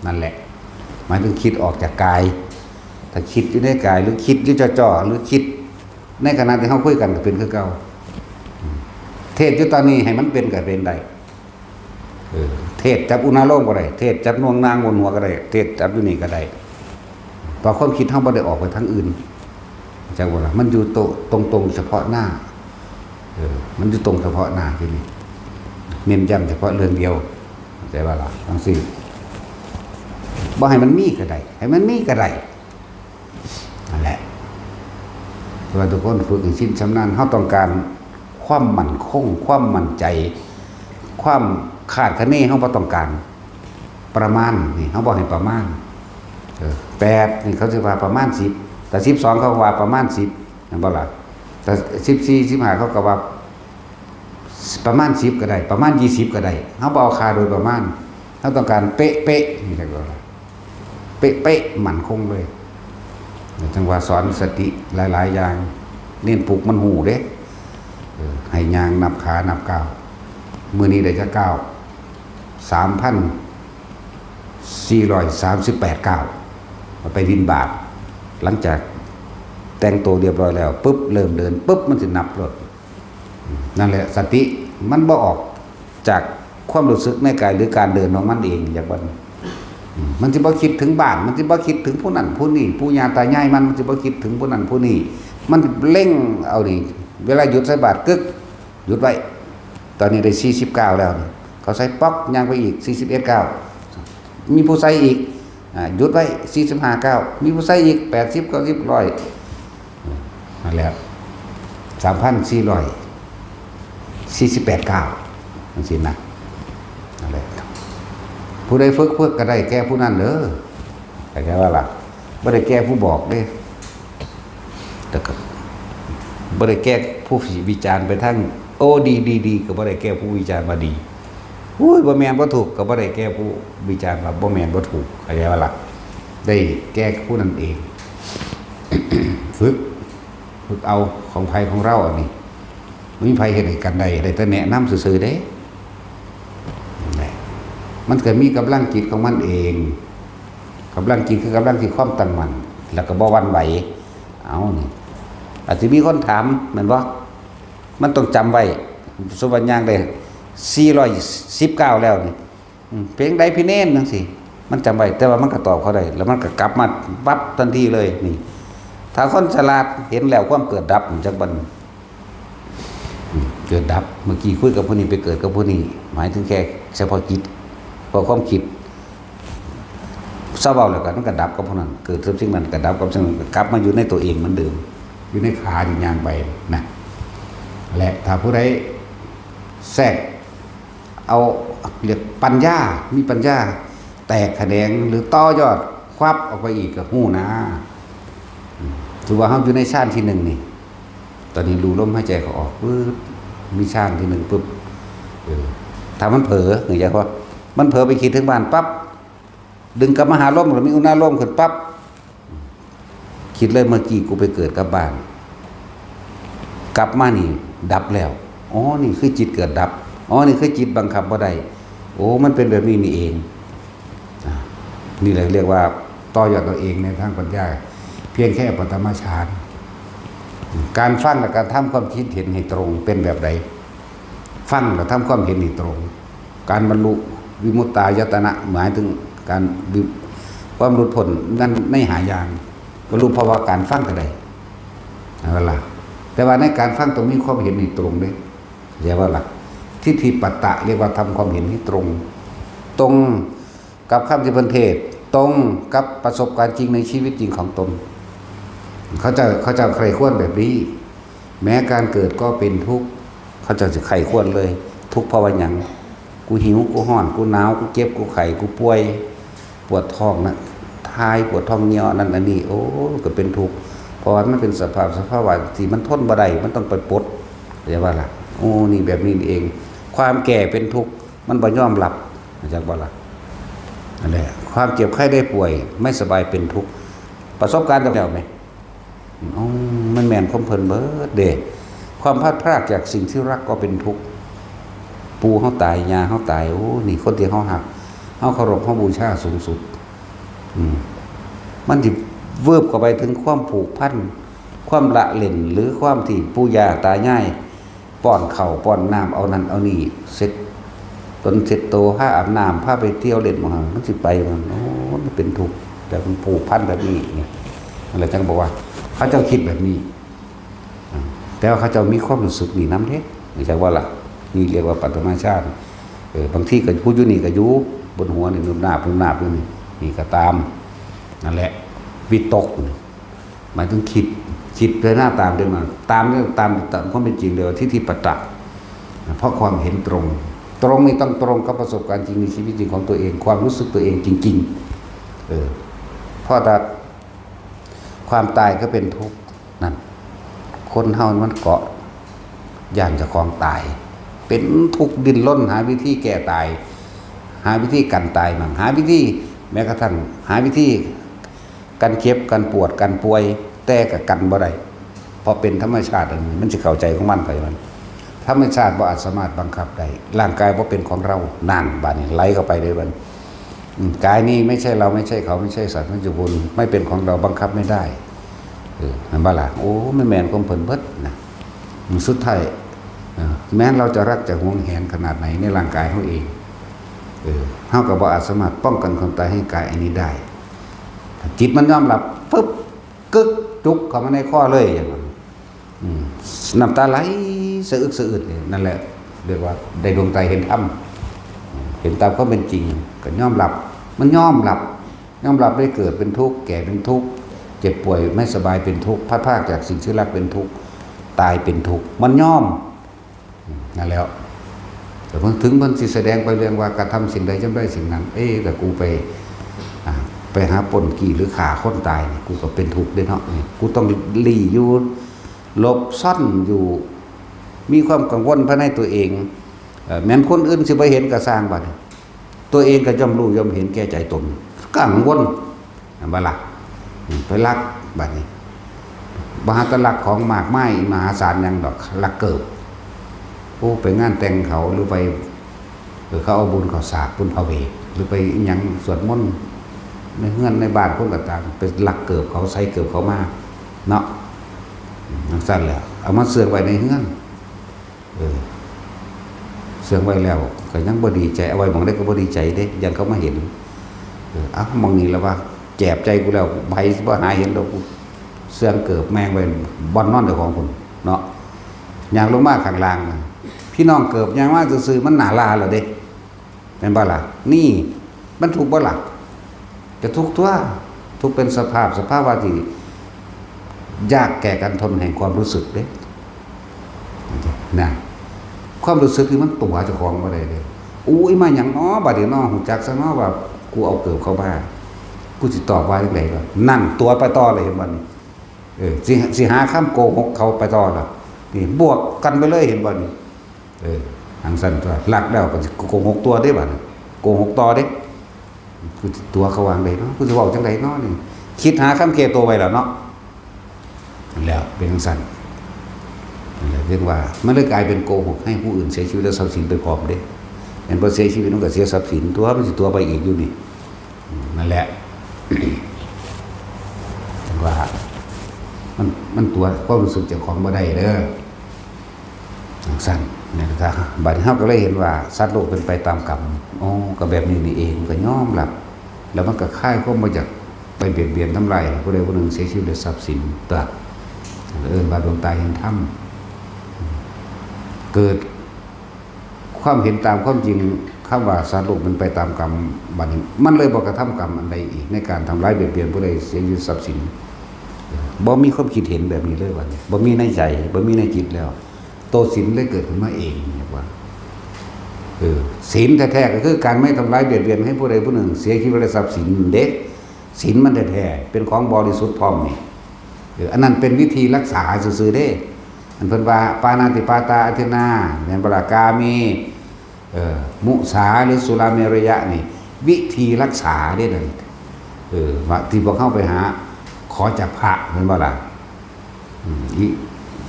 นั่นแหละหมายถึงคิดออกจากกายถ้าคิดอยู่ในกายหรือคิดอยู่จ่อๆหรือคิดในขณะที่เฮาคุยกันก็เป็นคือเก่าเทศอยู่ตอนนี้ให้มันเป็นก็เป็นได้เทศจับอุณาโลมก็ได้เทศจับนวงนางบนหัวก็ได้เทศจับอยู่นี่ก็ได้พอความคิดเฮาบ่ได้ออกไปทางอื่นจังว่าล่ะมันอยู่ตรงเฉพาะหน้ามันอยู่ตรงเฉพาะหน้าที่นี่เน้นย้ำเฉพาะเรื่องเดียวใจว่าล่ะจังซี่บ่ให้มันมีก็ได้ให้มันมีก็ได้นั่นแหละเพราะว่าทุกคนฝึกให้ชินชำนาญเฮาต้องการความมั่นคงความมั่นใจความคาดคะเนเฮาบ่ต้องการประมาณนี่เฮาบ่ให้ประมาณ8นี่เขาสิว่าประมาณ10แต่12เขาว่าประมาณ10นั่นบ่ล่ะแต่14 15เขาก็ว่าประมาณ10ก็ได้ประมาณ20ก็ได้เฮาบ่เอาค่าโดยประมาณเฮาต้องการเป๊ะๆนี่จังว่าเป๊ะๆมั่นคงเลยจังว่าสอนสติหลายๆอย่างเน้นปลุกมันหูเด้ให้ย่างนับขานับก้าวมื้อนี้ได้จะก้าว3,438 ก้าวไปบิณฑบาตหลังจากแต่งตัวเรียบร้อยแล้วปุ๊บเริ่มเดินปุ๊บมันสินับรถนั่นแหละสติมันบ่ออกจากความรู้สึกในกายหรือการเดินของมันเองอย่างว่ามันสิบ่คิดถึงบ้านมันสิบ่คิดถึงผู้นั้นผู้นี้ผู้ย่าตายายมันสิบ่คิดถึงผู้นั้นผู้นี้มันเร่งเอานี่เวลาหยุดใส่บาตรกึกหยุดไว้ตอนนี้ได้49แล้วเขาใส่ป๊อกย่างไปอีก41ก้าวมีผู้ใส่อีกหยุดไว้45ก้าวมีผู้ใส่อีก80 90 100นั่นแหละ3,448ก้าวจังซี่นะนั่นแหละผู้ใดฝึกก็ได้แก้ผู้นั้นเด้อเข้าใจว่าล่ะบ่ได้แก้ผู้บอกเด้แต่ก็บ่ได้แก้ผู้วิจารณ์ไปทั้งโอ้ดีก็บ่ได้แก้ผู้วิจารณ์ว่าดีอุ้ยบ่แม่นบ่ถูกก็บ่ได้แก้ผู้วิจารณ์ว่าบ่แม่นบ่ถูกเข้าใจว่าล่ะได้แก้ผู้นั้นเอง ฝึกเอาของไผของเราอันนี้มีไผเฮ็ดให้กันได้แต่แนะนำซื่อๆเด้ มันก็มีกำลังจิตของมันเองกำลังจิตคือกำลังที่ความตั้งมั่นแล้วก็บ่หวั่นไหวเอานี่อาจจะมีคนถามเหมือนว่ามันต้องจำไว้สุวรรณยางได้419แล้วนี่เพลงใดพี่เน้นจังซี่มันจำไว้แต่ว่ามันก็ตอบเขาได้แล้วมันก็กลับมาปั๊บทันทีเลยนี่ถ้าคนฉลาดเห็นแล้วความเกิดดับจักบันเกิดดับเมื่อกี้คุยกับผู้นี้ไปเกิดกับผู้นี้หมายถึงแค่เฉพาะจิตพอความคิดเศร้าเบาแล้วกันมันก็ดับกับพวกนั้นเกิดสิ่งนั้นก็ดับกับสิ่งนั้นกลับมาอยู่ในตัวเองเหมือนเดิมอยู่ในขาอยู่ยางไปนะและถ้าผู้ใดแทรกเอาเรียกปัญญามีปัญญาแตกแขนงหรือต่อยอดควับออกไปอีกกับหู้นะถือว่าเขาอยู่ในชาติที่หนึ่งนี่ตอนนี้รู้ลมหายใจเขาออกปึ๊บมีชาติที่หนึ่งปึ๊บถ้ามันเผลออย่างเงี้ยว่ามันเผลอไปคิดถึงบ้านปั๊บดึงกลับมาหาลมหรือมีอุณาลมขึ้นปั๊บคิดเลยเมื่อกี้กูไปเกิดกับบ้านกลับมานี่ดับแล้วอ๋อนี่คือจิตเกิดดับอ๋อนี่คือจิตบังคับบ่ได้โอ้มันเป็นแบบนี้นี่เองนี่เลยเรียกว่าต่อยอดตัวเองในทางปัญญาเพียงแค่ปฐมฌานการฟังและการทำความคิดเห็นให้ตรงเป็นแบบใดฟังและทำความเห็นให้ตรงการบรรลุวิมุตตายตนะหมายถึงการความหลุดพ้นนั่นในหายานบรรลุภาวะการฟังก็ได้อะไรล่ะแต่ว่าในการฟังตรงนี้ความเห็นให้ตรงด้วยเรียกว่าหลักทิฏฐิปัตตะเรียกว่าทำความเห็นให้ตรงตรงกับคำที่เพิ่นเทศตรงกับประสบการณ์จริงในชีวิตจริงของตนเขาจะใครควรแบบนี้แม้การเกิดก็เป็นทุกข์เขาจะใครควรเลยทุกข์เพราะว่าหยังกูหิวกูห้อนกูหนาวกูเจ็บกูไข้กูป่วยปวดท้องนะทายปวดท้องเหี่ยวนั่นอันนี้โอ้ก็เป็นทุกข์เพราะว่ามันเป็นสภาวะที่มันทนบ่ได้มันต้องไปปลดเรียกว่าล่ะโอ้นี่แบบนี้เองความแก่เป็นทุกข์มันบ่ยอมรับจากบ่ล่ะนั่นแหละความเจ็บไข้ได้ป่วยไม่สบายเป็นทุกข์ประสบการณ์กับแล้วไหมอ๋อมันแม่นคมเพิ่นเบิดเด้ความพลาดพลาดจากสิ่งที่รักก็เป็นทุกข์ปูเฮาตายยาเฮาตายโอ้นี่คนที่เฮาหักเฮาเคารพเฮาบูชาสูงสุดมันสิเวิบเข้าไปถึงความผูกพันความละเล่นหรือความที่ปู่ย่าตายายป้อนข้าวป้อนน้ำเอานั่นเอานี่เสร็จตนเสร็จโตพาอาบน้ำพาไปเที่ยวเล่นมันสิไปมันโอ้มันเป็นทุกข์แต่มันผูกพันแบบนี้นี่อะไรจังบอกว่าเขาเจ้าคิดแบบนี้แต่ว่าเขาเจ้ามีความรู้สึกนี่น้ำเท่ไม่ใช่ว่าล่ะนี่เรียกว่าปัตตมาชาติบางที่ก็พูดอยู่นี่ก็อยู่บนหัวนี่นุ่มหน้าพุ่มหน้าพุ่มนี่ก็ตามนั่นแหละวิตกหมายถึงคิดไปหน้าตามเดินมาตามเรื่องตามความเป็นจริงเดียวทิฏฐิปัตตะเพราะความเห็นตรงนี่ต้องตรงกับประสบการณ์จริงในชีวิตจริงของตัวเองความรู้สึกตัวเองจริงๆเพราะแต่ความตายก็เป็นทุกข์นั่นคนเฮามันเกาะย่านจะคลองตายเป็นทุกข์ดิ้นรนหาวิธีแก้ตายหาวิธีกันตายมั่งหาวิธีแม้กระทั่งหาวิธีกันเจ็บกันปวดกันป่วยแต่ก็กันบ่ได้เพราะเป็นธรรมชาติอันนี้มันสิเข้าใจของมันไปมันธรรมชาติบ่อาจสามารถบังคับได้ร่างกายบ่เป็นของเรานั่นบาดนี้ไหลเข้าไปเลยมันกายนี้ไม่ใช่เราไม่ใช่เขาไม่ใช่สัตว์ไม่ใช่บุญไม่เป็นของเราบังคับไม่ได้มันบ่ล่ะโอ้ไม่แม่นของเพิ่นเบิดนะสุดท้ายแม้เราจะรักจะหวงแหนขนาดไหนในร่างกายเขาเองเฮาก็บ่อาจสามารถป้องกันความตายให้กายอันนี้ได้จิตมันยอมรับปึ๊บกึกจุกเข้ามาในข้อเลยอย่างนั้นน้ำตาไหลสะอึกสะอื้นนั่นแหละเรียกว่าได้ดวงใจเห็นธรรมเห็นตามความเป็นจริงก็ยอมรับมันยอมรับได้เกิดเป็นทุกข์แก่เป็นทุกข์เจ็บป่วยไม่สบายเป็นทุกข์พลาดพลาดจากสิ่งที่รักเป็นทุกข์ตายเป็นทุกข์มันยอมนั่นแล้วแต่เพิ่งถึงมันสิแสดงไปเรื่องว่ากระทำสิ่งใดจำได้สิ่งนั้นแต่กูไปหาปนกี่หรือขาคนตายกูก็เป็นทุกข์ด้วยเนาะกูต้องหลีอยู่หลบซ่อนอยู่มีความกังวลภายในตัวเองแม้นคนอื่นสิไปเห็นก็สร้างบัดตัวเองก็ย่อมรู้ย่อมเห็นแก่ใจตนกังวลบ่ล่ะไปรักบัดนี้มหาตลักของมากไม้มหาศาลยังดอกลักเกิบโอ้ไปงานแต่งเขาหรือไป เขาเอาบุญเขาสากบุญพระเวทหรือไปหยังสวดมนต์ในเฮือนในบ้านคนต่างๆไปลักเกิบเขาใส่เกิบเขามาเนาะสั้นแล้วเอามาเสื่องไว้ในเฮือนเสื่องไว้แล้วก็ยังบ่ดีใจเอาไว้มองได้ก็บ่ดีใจเด้ยังเขามาเห็นมองนี่แล้วว่าแจบใจกูแล้วใบบ่หาเห็นดอกกูเสื่องเกิบแมงไว้บ่อนนอนเจ้าของคุณเนาะยางลงมาข้างล่างพี่น้องเกิบยางว่าซื่อๆมันหนาลาแล้วเด้เป็นบ่ล่ะนี่มันถูกบ่ล่ะจะทุกตัวทุกเป็นสภาพว่าที่ยากแก่การทนแห่งความรู้สึกเด้นะความรู้สึกที่มันตัวเจ้าของบ่ได้เลยอุ้ยมาหยังน้อบัดนี้น้อหูจักซะน้อว่ากูเอาเกิบเข้าบ้านกูสิตอบว่าจังได๋ล่ะนั่นตัวไปต่อเลยเห็นบ่นี่สิหาคำโกหกเขาไปต่อล่ะนี่บวกกันไปเลยเห็นบ่นี่ทางสั้นตัวหลักแล้วก็โกหกตัวได้บัดโกหกต่อเด้กูตัวเขาวางได้เนาะกูสิเว้าจังได๋เนาะนี่คิดหาคำเกตัวไว้แล้วเนาะแล้วเป็นทางสั้นเรียกว่ามันเลยกลายเป็นโกหกให้ผู้อื่นเสียชีวิตและทรัพย์สินไปพร้อมเด้เป็นพอเสียชีวิตมันก็เสียทรัพย์สินตัวมันสิตัวไปอีกอยู่นี่นั่นแหละว่ามันตัวความรู้สึกเจ้าของบ่ได้เด้อสั้นนี่นะครับบัดนี้เฮาก็เลยเห็นว่าสัตว์โลกเป็นไปตามกรรมก็แบบนี้นี่เองก็ยอมรับแล้วมันก็คายความมาจากไปเบียดเบียนทำลายผู้ใดผู้หนึ่งเสียชีวิตด้วยทรัพย์สินตัวบาดดวงตาเห็นธรรมเกิดความเห็นตามความจริงคำว่าสัตว์โลกเป็นไปตามกรรมบัดนี้มันเลยบ่กระทำกรรมอันใดอีกในการทำร้ายเบียดเบียนผู้ใดเสียชีวิตทรัพย์สินบ่มีความคิดเห็นแบบนี้เลยว่าบ่มีในใจบ่มีในจิตแล้วโตศีลเลยเกิดขึ้นมาเองเนี่ยว่าศีลแท้ๆก็คือการไม่ทำร้ายเบียดเบียนให้ผู้ใดผู้หนึ่งเสียชีวิตและทรัพย์สินเด็กศีลมันแท้ๆเป็นของบริสุทธิ์พร้อมนี่อันนั้นเป็นวิธีรักษาซื่อๆเด้อันเพิ่นว่าปานาติปาตาอธินาแม่นบ่ล่ะกามีมุสาหรือสุราเมรยะนี่วิธีรักษาเด้นั่นว่าที่พวกเข้าไปหาขอจากพระแม่นบ่ล่ะ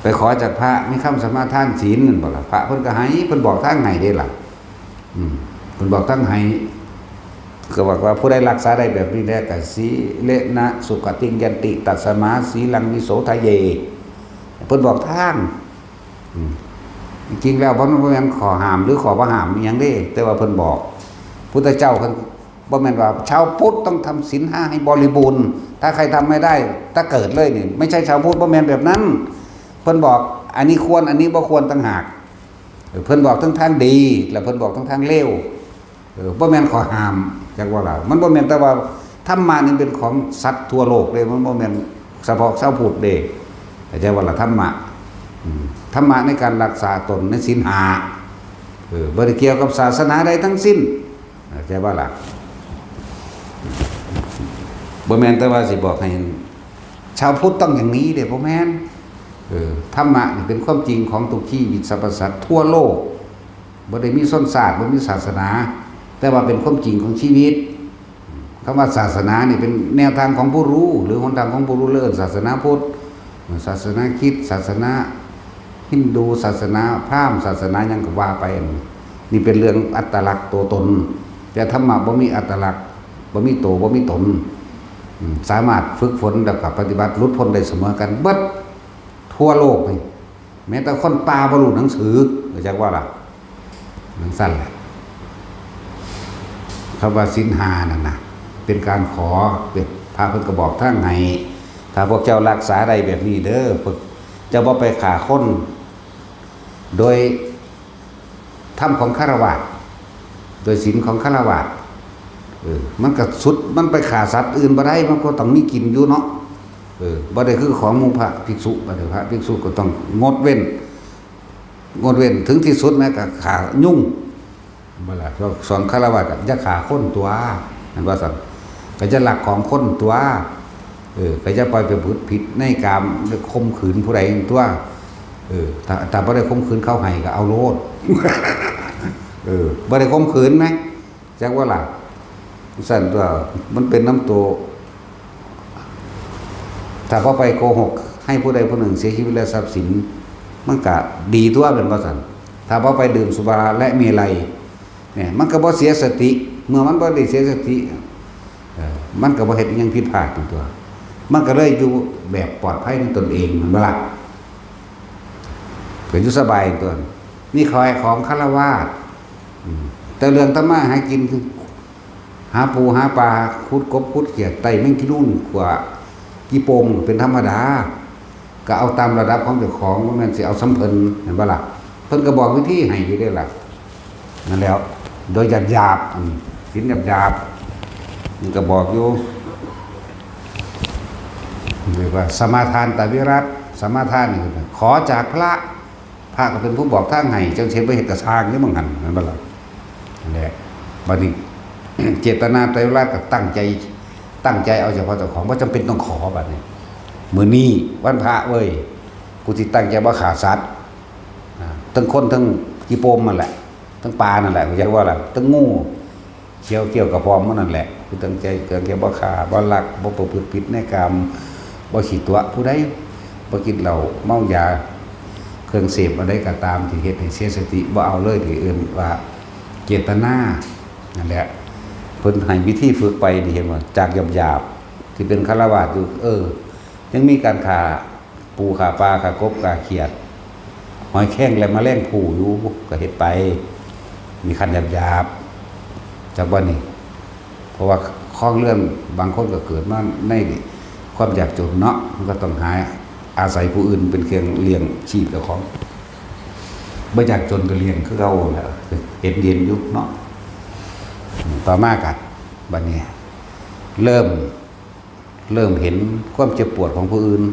ไปขอจากพระมีคำสมาทานศีลนั่นบ่ล่ะพระเพิ่นก็ให้เพิ่นบอกทางให้เด้ล่ะเพิ่นบอกทางให้ก็บอกว่าผู้ใดรักษาได้แบบนี้แล้วก็สีเลนะสุขติงยันติตัสสมาสีลังวิโสทะเยเพิ่นบอกทางจริงๆแล้วบ่แม่นขอห้ามหรือขอบ่ห้ามอีหยังเด้แต่ว่าเพิ่นบอกพุทธเจ้าเพิ่นบ่แม่นว่าชาวพุทธต้องทำศีล5ให้บริบูรณ์ถ้าใครทำไม่ได้ถ้าเกิดเลยนี่ไม่ใช่ชาวพุทธบ่แม่นแบบนั้นเพิ่นบอกอันนี้ควรอันนี้บ่ควรต่างหากเพิ่นบอกทั้งทางดีแล้วเพิ่นบอกทั้งทางเลวบ่แม่นขอห้ามจักว่าล่ะมันบ่แม่นแต่ว่าธรรมะนี่เป็นของสัตว์ทั่วโลกเด้มันบ่แม่นเฉพาะชาวพุทธเด้เข้าใจว่าล่ะธรรมะในการรักษาตนในศีล5บ่ได้เกี่ยวกับศาสนาใดทั้งสิ้นเข้าใจว่าล่ะบ่แม่นแต่ว่าสิบอกให้ชาวพุทธต้องอย่างนี้เด้บ่แม่นธรรมะนี่เป็นความจริงของทุกชีวิตสรรพสัตว์ทั่วโลกบ่ได้มีส้นศาสตร์บ่มีศาสนาแต่ว่าเป็นความจริงของชีวิตคำว่าศาสนานี่เป็นแนวทางของผู้รู้หรือหนทางของผู้รู้เลิศศาสนาพุทธศาสนาคริสต์ศาสนาฮินดูศาสนาพราหมณ์ศาสนาหยังก็ว่าไปนี่เป็นเรื่องอัตลักษณ์ตัวตนแต่ธรรมะบ่มีอัตลักษณ์บ่มีตัวบ่มีตนสามารถฝึกฝนแล้วก็ปฏิบัติหลุดพ้นได้เสมอกันเบิดทั่วโลกนี่แม้แต่คนป่าบ่รู้หนังสือเข้าใจว่าล่ะมันสั้นแหละคำว่าศีล5นั่นน่ะเป็นการขอเป็นพระเพิ่นก็บอกทางให้ถ้าพวกเจ้ารักษาได้แบบนี้เด้อเจ้าบ่ไปฆ่าคนโดยธรรมของฆราวาสโดยศีลของฆราวาสมันก็สุดมันไปฆ่าสัตว์อื่นบ่ได้มันก็ต้องมีกินอยู่เนาะบ่ได้คือของหมู่พระภิกษุบ่ได้พระภิกษุก็ต้องงดเว้นถึงที่สุดแม้ก็ฆ่ายุ่งบ่ล่ะสอนฆราวาสก็อย่าฆ่าคนตัวนั่นว่าซั่นก็จะลักของคนตัวก็จะปล่อยไปผิดในกามข่มขืนผู้ใดตัวถ้าบ่ได้ข่มขืนเขาให้ก็เอาโลดบ่ได้ข่มขืนมั้ยจักว่าล่ะสั่นตัวมันเป็นน้ำตัวถ้าพอไปโกหกให้ผู้ใดผู้หนึ่งเสียชีวิตและทรัพย์สินมันก็ดีตัวเป็นว่าสั่นถ้าพอไปดื่มสุราและเมลัย เนี่ยมันก็บ่เสียสติเมื่อมันบ่ได้เสียสติมันก็บ่เฮ็ดอิหยังผิดพลาดตัวมันก็เลยอยู่แบบปลอดภัยในตนเองมันบ่ล่ะก็อยู่สบายตัวนี่คอยของฆราวาสแต่เรื่องธรรมะหากินคือหาปูหาปลาขุดกบขุดเขียดไต่แมงกินุ่นกว่ากี่โปมเป็นธรรมดาก็เอาตามระดับของเจ้าของว่ามันสิเอาสำเพิ่นเห็นบ่ล่ะเพิ่นก็บอกวิธีให้อยู่ได้ล่ะนั่นแล้วโดยหยาบๆสินหยาบๆมันก็บอกอยู่เรียกว่าสมาทานตวิรัตสมาทานนี่คือขอจากพระก็เป็นผู้บอกทางให้เจ้าเชฟไปเฮ็ดกระชางนี่มั่งหั่นนั่นบ่ล่ะนั่นแหละบัดนี้ เจตนาไตรรัตน์ก็ตั้งใจเอาเฉพาะเจ้าของบ่จำเป็นต้องขอบัดนี้มื้อนี้วันพระเว้ยกูสิตั้งใจบ่ฆ่าสัตว์ทั้งคนทั้งกี่โปมนั่นแหละทั้งปลานั่นแหละเข้าใจว่าล่ะทั้งงูเกี่ยวกับพร้อมมันนั่นแหละกูตั้งใจเกิดแก่บ่ฆ่าบ่ลักบ่ประพฤติผิดในกรรมบ่ขี้ตัวผู้ใดบ่กินเหล้าเมายาเครื่องเสพอะไรก็ตามที่เฮ็ดให้เสียสติบ่เอาเลยที่อื่นว่าเจตนานั่นแหละเพิ่นให้วิธีฝึกไปนี่เห็นว่าจากหยาบๆที่เป็นฆราวาสอยู่ยังมีการฆ่าปูฆ่าปลาฆ่ากบฆ่าเขียดหอยแข้งและแมลงภู่อยู่ก็เฮ็ดไปมีขั้นหยาบๆจากบ่นี้เพราะว่าข้องเรื่องบางคนก็เกิดมาในความยากจนเนาะมันก็ต้องหาอาศัยผู้อื่นเป็นเครื่องเลี้ยงชีพเจ้าของบ่อยากจนก็เลี้ยงคือเก่าแหละเห็นเรียนอยู่เนาะต่อมากันบัดนี้เริ่มเห็นความเจ็บปวดของผู้อื่น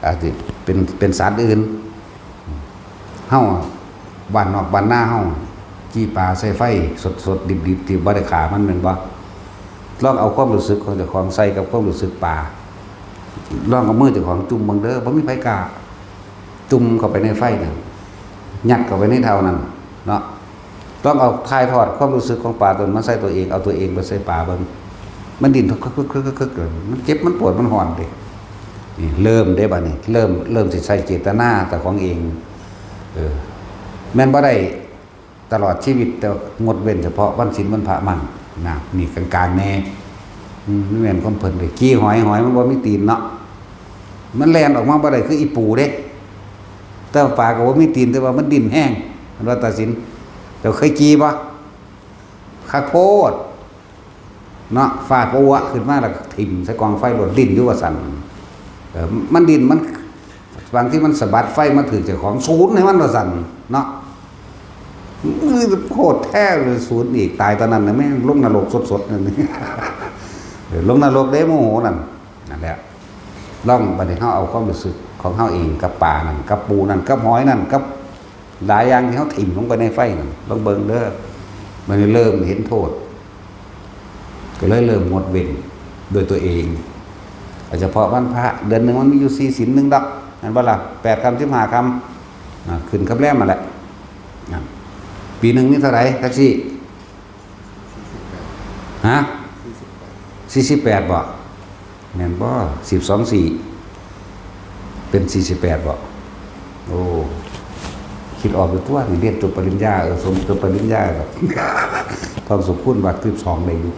อาจจะเป็นสัตว์อื่นเฮาบ้านนอกบ้านหน้าเฮาจี้ปลาใส่ไฟสดดิบๆที่บ่ได้ขามันแม่นบ่ลองเอาความรู้สึกของเจ้าของใส่กับความรู้สึกปลาลองเอามือเจ้าของจุ่มเบิ่งเด้อบ่มีไผกล้าจุ่มเข้าไปในไฟนั่นยัดเข้าไปในเท่านั้นเนาะต้องเอาทายทอดความรู้สึกของปลาตัวมาใส่ตัวเองเอาตัวเองไปใส่ปลาเบิ่งมันดิ้นคึกๆมันเจ็บมันปวดมันร้อนเด้นี่เริ่มได้บัดนี้เริ่มสิใส่เจตนาแต่ของเองแม่นบ่ได้ตลอดชีวิตแต่งดเว้นเฉพาะวันศีลวันพระมั่นนะนี่กลางๆแน่แม่นความเพิ่นเลยกี้หอยมันบ่มีตีนเนาะมันแล่นออกมาบ่ได้คืออีปูเด้แต่ปลาก็บ่มีตีนแต่ว่ามันดิ้นแห้งมันว่าตัดสินเจ้าเคยกี้บ่คักโพดเนาะฟาดปัวขึ้นมาแล้วถิ่มใส่กองไฟโลดดิ้นอยู่ว่าสั่นมันดิ้นมันบางที่มันสะบัดไฟมาถือเจ้าของศูนย์ให้มันว่าสั่นเนาะโคตรแท้เลยศูนย์อีกตายตอนนั้นน่ะแม่งลงนรกสดๆนั่นนี่ ลงนรกเด้โมโหนั่นแหละลองบัดนี้เฮาเอาความรู้สึกของเฮาเองกับปลานั่นกับปูนั่นกับหอยนั่นกับหลายอย่างที่เฮาถิ่มลงไปในไฟนั่นลองเบิ่งเด้อมันเริ่มเห็นโทษก็เลยเริ่มงดเว้นโดยตัวเองเฉพาะวันพระเดือนนึงมันมีอยู่4ศีล1ดอกนั่นบ่ล่ะ8คำ15คำขึ้นกับแรมมาแหละปีนึงนี่เท่าไหร่แท็กซี่ฮะ48บ่แม่นบ่12/4เป็น48บ่โอ้คิดออกอยู่ตัวนี่เรียนจบปริญญาสมจบปริญญาดอกทองสมคูณบาท12ได้อยู่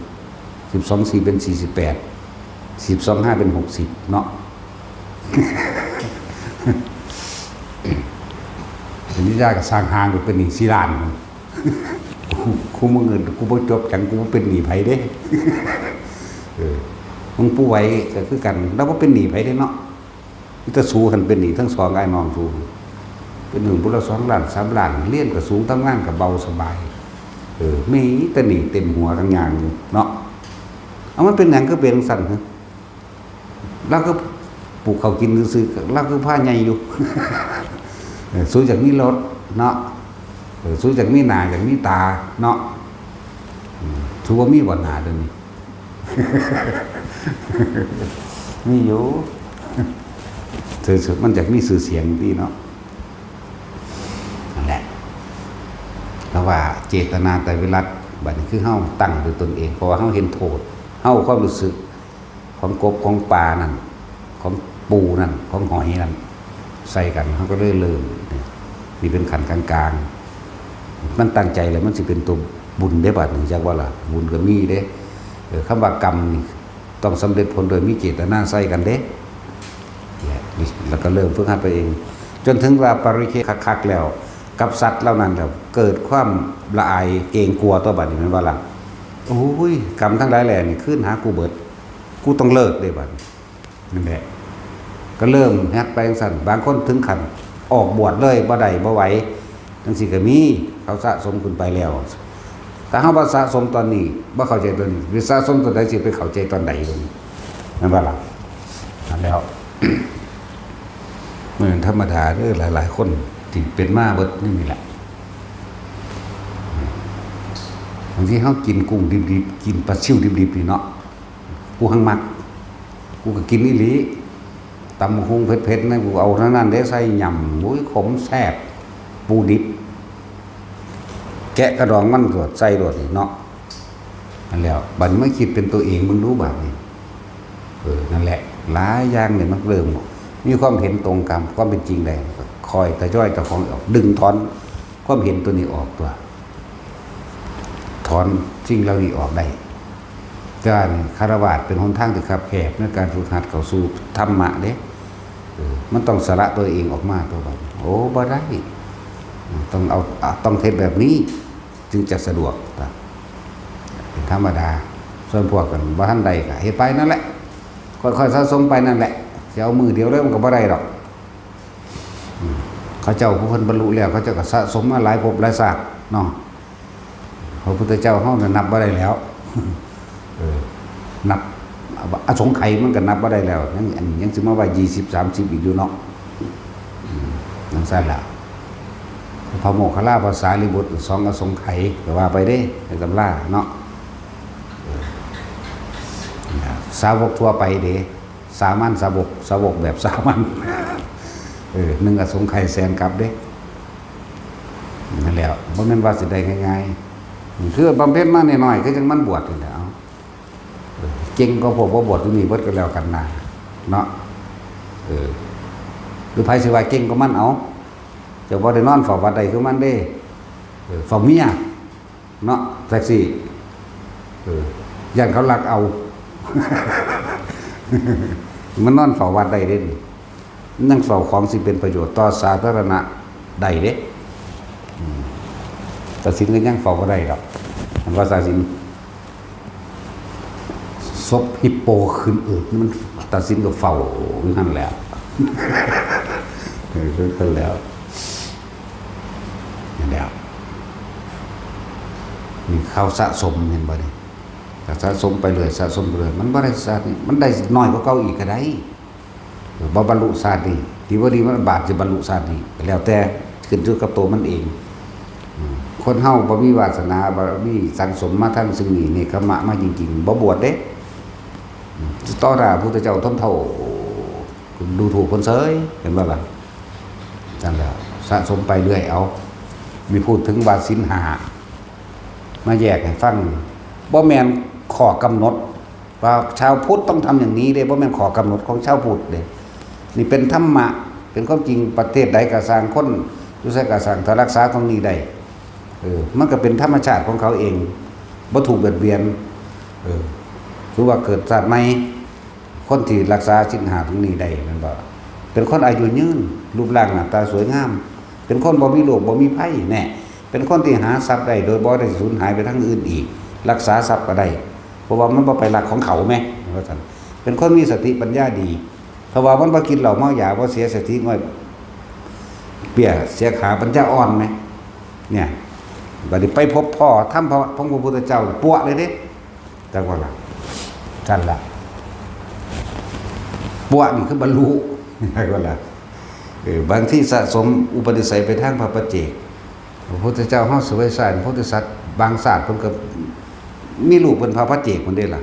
12/4เป็น48 12/5เป็น60เนาะปริญญาก็สร้างหางเป็นหนี้4ล้านกูมึงเงินกูบ่จบจังกูเป็นหนี้ไผเด้มึงผู้ไว้ก็คือกันแล้วบ่เป็นหนี้ไผเด้เนาะมีแต่สู้กันเป็นหนี้ทั้งสองอ้ายน้องสู้เป็นหนึ่งผู้ละ2ล้าน3ล้านเรียนก็สูงทำงานก็เบาสบายมีแต่หนี้เต็มหัวทั้งอย่างเนาะเอามันเป็นหยังก็เป็นสั่นฮะแล้วก็ปลูกข้าวกินซื่อๆแล้วก็ผ้าใหญ่อยู่สู้จากนี้รถเนาะสู้จากนี้หน้าจากนี้ตาเนาะถือว่ามีบ่หน้าเด้อนี่ มีอยู่มันจากมีชื่อเสียงดีเนาะนั่นแหละแล้วว่าเจตนาไตรวิรัตน์บัดนี้คือเฮาตั้งด้วยตนเองเพราะว่าเฮาเห็นโทษเฮาความรู้สึกของกบของปลานั่นของปูนั่นของหอยนั่นใส่กันเฮาก็เลยเริ่มนี่เป็นขันกลางๆมันตั้งใจแล้วมันสิเป็นตัว บุญได้บัดนี้จักว่าล่ะบุญก็มีเด้คำว่ากรรมนี่ต้องสำเร็จผลโดยมีเจตนาใส่กันเด้แล้วก็เริ่มฝึกหัดไปเองจนถึงว่าปริเคคักๆแล้วกับสัตว์เหล่านั้นแล้วเกิดความละอายเกรงกลัวต่อบัดนี้แม่นบ่ล่ะโอ้ยกรรมทั้งหลายแหล่นี่ขึ้นหากูเบิดกูต้องเลิกเด้บัดนั่นแหละก็เริ่มฮัดไปจังซั่นบางคนถึงขั้นออกบวชเลยบ่ได้บ่ไหวจังซี่ก็มีเขาสะสมขึ้นไปแล้วถ้าเฮาบ่สะสมตอนนี้บ่เข้าใจตอนนี้หรือสะสมตอนใดสิไปเข้าใจตอนใดตรงนี้นั่นบ่ล่ะนั่นแล้ว เหมือนธรรมดาเด้อหลายๆคนที่เป็นมาเบิดนี่แหละบางทีเฮากินกุ้งดิบๆกินปลาซิ่วดิบๆนี่เนาะกูหังมักกูก็กินอีหลีตำหุงเผ็ดๆนะกูเอาเท่านั้นได้ใส่ยำมุ้ยขมแซ่บปูดิบแกะกระดองมันก็ใส่โดดนี่เนาะนั่นแล้วบัดไม่คิดเป็นตัวเองมึงรู้บาดนี่นั่นแหละหลายอย่างเนี่ยมันเริ่มมีความเห็นตรงกันความเป็นจริงได้คอยแต่ย่อยแต่ของออกดึงถอนความเห็นตัวนี้ออกตัวถอนสิ่งเหล่านี้ออกได้การคารวะเป็นหนทางที่คับแคบในการฝึกหัดเข้าสู่ธรรมะเด้มันต้องสละตัวเองออกมาตัวแบบโอ้บ่ได้ต้องเทศแบบนี้จึงจะสะดวกเป็นธรรมดาส่วนพวกกันบ่ทันใดก็เฮ็ดไปนั่นแหละค่อยๆสะสมไปนั่นแหละสิเอามือเดียวเลยมันก็บ่ได้หรอกเขาเจ้าผู้เพิ่นบรรลุแล้วเขาเจ้าก็สะสมมาหลายภพหลายชาติเนาะพระพุทธเจ้าเฮานับบ่ได้แล้วนับอสงไขยมันก็นับบ่ได้แล้วยังอันนี้ยังสิมาว่า20 30อีกอยู่เนาะนั่นซั่นล่ะพระโมคคัลลาภาษาลิบุตร2อสงไขยก็ว่าไปเด้ในตำราเนาะสาวกทั่วไปเด้สามัญสาวกแบบสามัญ1อสงไขยแสนกับเด้นั่นแล้วบ่แม่นว่าสิได้ง่ายๆคือบำเพ็ญมาน้อยๆคือจังมันบวชนี่แหละเก่งก็พวกบ่บวชอยู่นี่เบิดก็แล้วกันนะเนาะหรือไผสิว่าเก่งก็มันเอาจะบ่ได้นอนเฝ้าวัดใดคือมันเด้เฝ้าเมียเนาะแท็กซี่ย่านเขาลักเอา มันนอนเฝ้าวัดใดเด้นั่งเฝ้าของสิเป็นประโยชน์ต่อสาธารณะใดเด้ตัดสินก็ยังเฝ้าบ่ได้ดอกอันว่าตัดสินศพฮิปโปขึ้นมันตัดสินก็เฝ้าอยู่นั่นแหละขึ้นแล้วนี่แล้วนี่เข้าสะสมเห็นบ่นี่สะสมไปเรื่อยสะสมไปเรื่อยมันบ่ได้ชาตินี้มันได้น้อยกว่าเก่าอีกก็ได้บ่บรรลุชาตินี้ที่ว่าดีมันบาปจะบรรลุชาตินี้แล้วแต่ขึ้นอยู่กับตัวมันเองคนเฮาบ่มีวาสนาบ่มีสังสมมาทั้งสิ่งนี้นี่กรรมะมาจริงๆบ่บวชเด้ต่อหน้าพระพุทธเจ้าทนเท่าดูถูกคนเสยเห็นบ่ล่ะนั่นแหละสะสมไปเรื่อยเอามีพูดถึงว่าศีล5มาแยกให้ฟังบ่แม่นข้อกำหนดว่าชาวพุทธต้องทำอย่างนี้เด้บ่แม่นข้อกำหนดของชาวพุทธเด้นี่เป็นธรรมะเป็นความจริงประเทศใดก็สร้างคนรู้สึกก็สร้างถ้ารักษาตรงนี้ได้มันก็เป็นธรรมชาติของเขาเองบ่ถูกเบียดเบียนคือว่าเกิดชาติใหม่คนที่รักษาศีล5ตรงนี้ได้แม่นบ่เป็นคนอายุยืนรูปร่างหน้าตาสวยงามเป็นคนบ่มีโรคบ่มีภัยแน่เป็นคนที่หาทรัพย์ได้โดยบ่ได้สูญหายไปทางอื่นอีกรักษาทรัพย์ก็ได้เพราะว่ามันบ่ไปลักของเขาแม่ว่าซั่นเป็นคนมีสติปัญญาดีเพราะว่ามันบ่กินเหล้าเมายาบ่เสียสติง่อยเปียเสียขาปัญญาอ่อนแม่เนี่ยบัดนี้ไปพบพ่อทำพระพุทธเจ้าปั้วเลยเด้จังว่าล่ะซั่นล่ะปั้วนี่คือบรรลุจังว่าล่ะบางที่สะสมอุปนิสัยไปทางพระปัจเจกพระพุทธเจ้าเฮาสวยสารพุทธศาสตร์บางศาสตร์เพิ่นก็มีรูปเป็นพระปัจเจกเพิ่นได้ล่ะ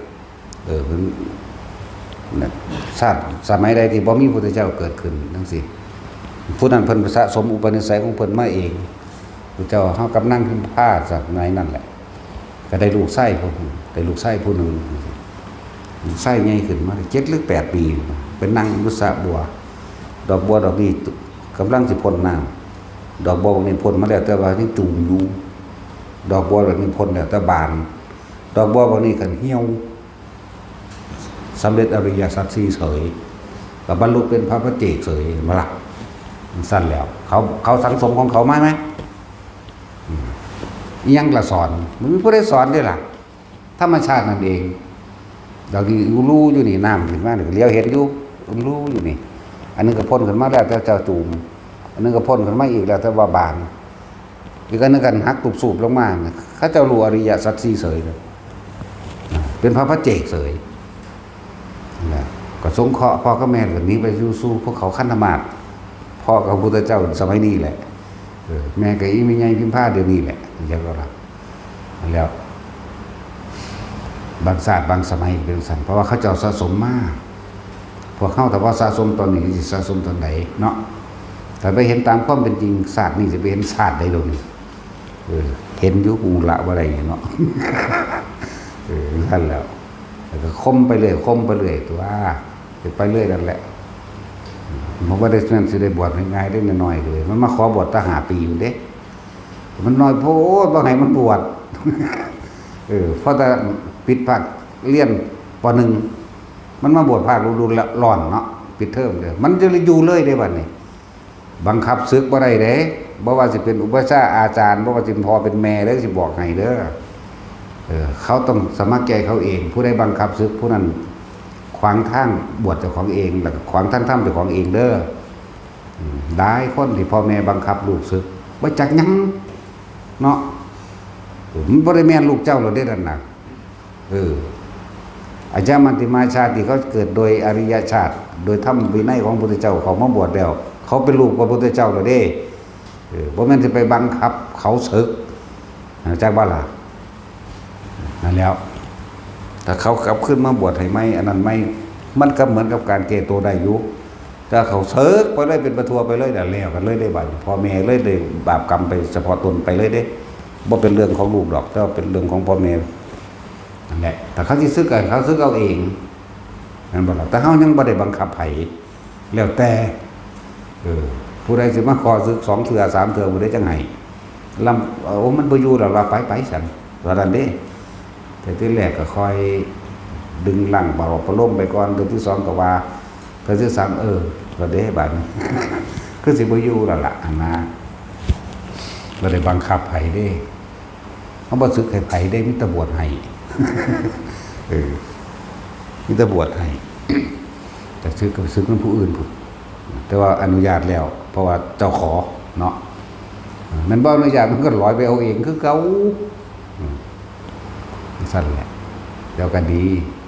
เพิ่นศาสตร์สมัยใดที่บ่มีพุทธเจ้าเกิดขึ้นจังซี่ผู้นั้นเพิ่นสะสมอุปนิสัยของเพิ่นมาเองพระเจ้าเฮากำนั่งขึ้นผ้าจากไหนนั่นแหละก็ได้ลูกไส้ผู้ได้ลูกไส้ผู้หนึ่งไส้ใหญ่ขึ้นมา7หรือ8ปีเป็นนั่งอยู่สระบัวดอกบัวดอกนี้กำลังสิพ่นน้ำดอกบัวนี่พ่นมาแล้วแต่ว่ายังจุ่มอยู่ ดอกบัวแบบนี้พ้นแล้วแต่บานดอกบัวพวกนี้กันเหี่ยวสำเร็จอริยสัจสี่เฉยกับบรรลุเป็นพระพุทธเจ้าเฉยมาละสั้นแล้วเขาสังสมของเขาไหมยังละสอนมันไม่ผู้ได้สอนด้วยล่ะธรรมชาตินั่นเองเราดีรู้อยู่นี่น้ำเห็นไหมเลี้ยวเห็นอยู่รู้อยู่นี่อันนึงก็พ่นขึ้นมาแล้วแต่เจ้าจูมอันนึงก็พ่นขึ้นมาอีกแล้วแต่ว่าบานอีกอันนึงกันหักตุบสูบลงมาข้าเจ้ารู้อริยสัจสี่เฉยเลยเป็นพระพุทธเจ้าเฉยก็สงเคราะห์พ่อก็แม่แบบนี้ไปสู้พวกเขาขั้นธรรมะพ่อกับพระพุทธเจ้าสมัยนี้แหละแม่กับอีไม่ใหญ่พิมพ์ผ้าเดี๋ยวนี้แหละเดี๋ยวก็รับแล้วบางศาสตร์บางสมัยเป็นสันเพราะว่าเขาเจ้าสะสมมากพวกเข้าแต่ว่าสะสมตอนนี้จะสะสมตอนไหนเนาะแต่ไปเห็นตามความเป็นจริงศาสตร์นี่จะไปเห็นศาสตร์ได้ตรงนี้เห็นยุคูละว่าอะไรเนาะท่านแล้วคมไปเลยตัวไปเรื่อยนั่นแหละผมว่าได้นั่นสิได้บวชง่ายๆได้น้อยๆเลยมันมาขอบวชทหารปีอยู่เด้มันน้อยโพดว่าไงมันบวชเพราะแต่ปิดภาคเลี้ยนป.1มันมาบวชภาคดูร้อนเนาะปิดเทอมเด้อมันจะอยู่เลยได้บัดนี้บังคับศึกบ่ได้เด้บ่ว่าสิเป็นอุปชฌาย์อาจารย์บ่ว่าสิเป็นพ่อเป็นแม่เด้อสิบอกให้เด้อเขาต้องสมัครใจเขาเองผู้ใดบังคับศึกผู้นั้นขวางทางบวชเจ้าของเองแล้วก็ขวางทางธรรมเจ้าของเองเด้อได้คนที่พ่อแม่บังคับลูกศึกบ่จักหยังเนาะมันบ่ได้แม่นลูกเจ้าเราได้ดันหนักอาจารย์มันติมาชาติเขาเกิดโดยอริยชาติโดยธรรมวินัยของพระพุทธเจ้าเขามาบวชแล้วเขาเป็นลูกพระพุทธเจ้าเราได้บ่แม่นสิไปบังคับเขาศึกจากบ้านล่ะนั่นแล้วถ้าเขากลับขึ้นมาบวชให้ไหมอันนั้นไม่มันก็เหมือนกับการเกณฑ์ตัวได้อยู่ถ้าเขาเซิร์กไปเลยเป็นประทัวไปเลยแล้วกันเลยได้บาปพ่อแม่เลยได้บาปกรรมไปเฉพาะตนไปเลยได้บ่เป็นเรื่องของลูกดอกแต่เป็นเรื่องของพ่อแม่นั่นแหละแต่เขาที่ซื้อกันเขาซื้อเอาเองนั่นบ่ล่ะแต่เขายังบ่ได้บังคับไผแล้วแต่ผู้ใดสิมาขอซื้อ2เทื่อ3เทื่อบ่ได้จังไห้ลำโอ้มันบ่อยู่แล้วเราไปสั่นว่านั้นเด้แต่ที่แรกก็คอยดึงหลังเบาประโลมไปก่อนเดือนที่2ก็ว่าเดือนที่3ก็ได้บัดคือสิบ่อยู่แล้วล่ะนะบ่ได้บังคับไผเด้เขาบ่สึกให้ไผได้มีแต่บวชให้มีแต่บวชให้แต่สึกก็สึกกับผู้อื่นพุ่นแต่ว่าอนุญาตแล้วเพราะว่าเจ้าขอเนาะมันบ่อนุญาตมันก็ลอยไปเอาเองคือเก่าสั้นแหละเดี๋ยวก็ดี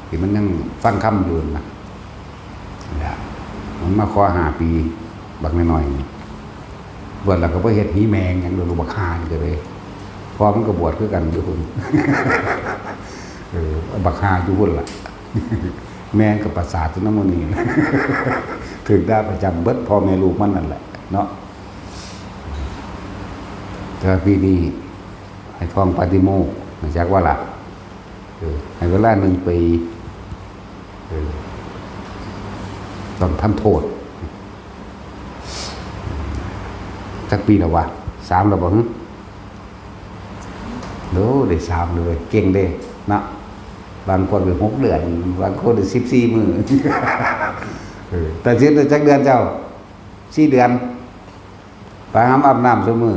ที่มันยังฟังคำอยู่นะมันมาขอ5 ปีบักน้อยๆบวชแล้วก็บ่เฮ็ดหีแมงอย่างโดนบักฮาอยู่เลยพอมันก็บวชคือกันอยู่พุ่นบักฮาอยู่พุ่นล่ะแม่กับประสาทน้ำมันนี่ถึงได้ประจำเบิดพ่อแม่ลูกมันนั่นแหละเนาะแต่ปีนี้ให้ท่องปาติโมกข์จากว่าล่ะให้เวลา1 ปีต้องทำโทษจักปีแล้ววะ3แล้วบ่ฮึโน้ได้3เลยเก่งเด้นะบางคนเป็น6 เดือนบางคนเป็น14 มื้อแต่สิจักเดือนเจ้า4 เดือนไปหามอาบน้ำซุมื้อ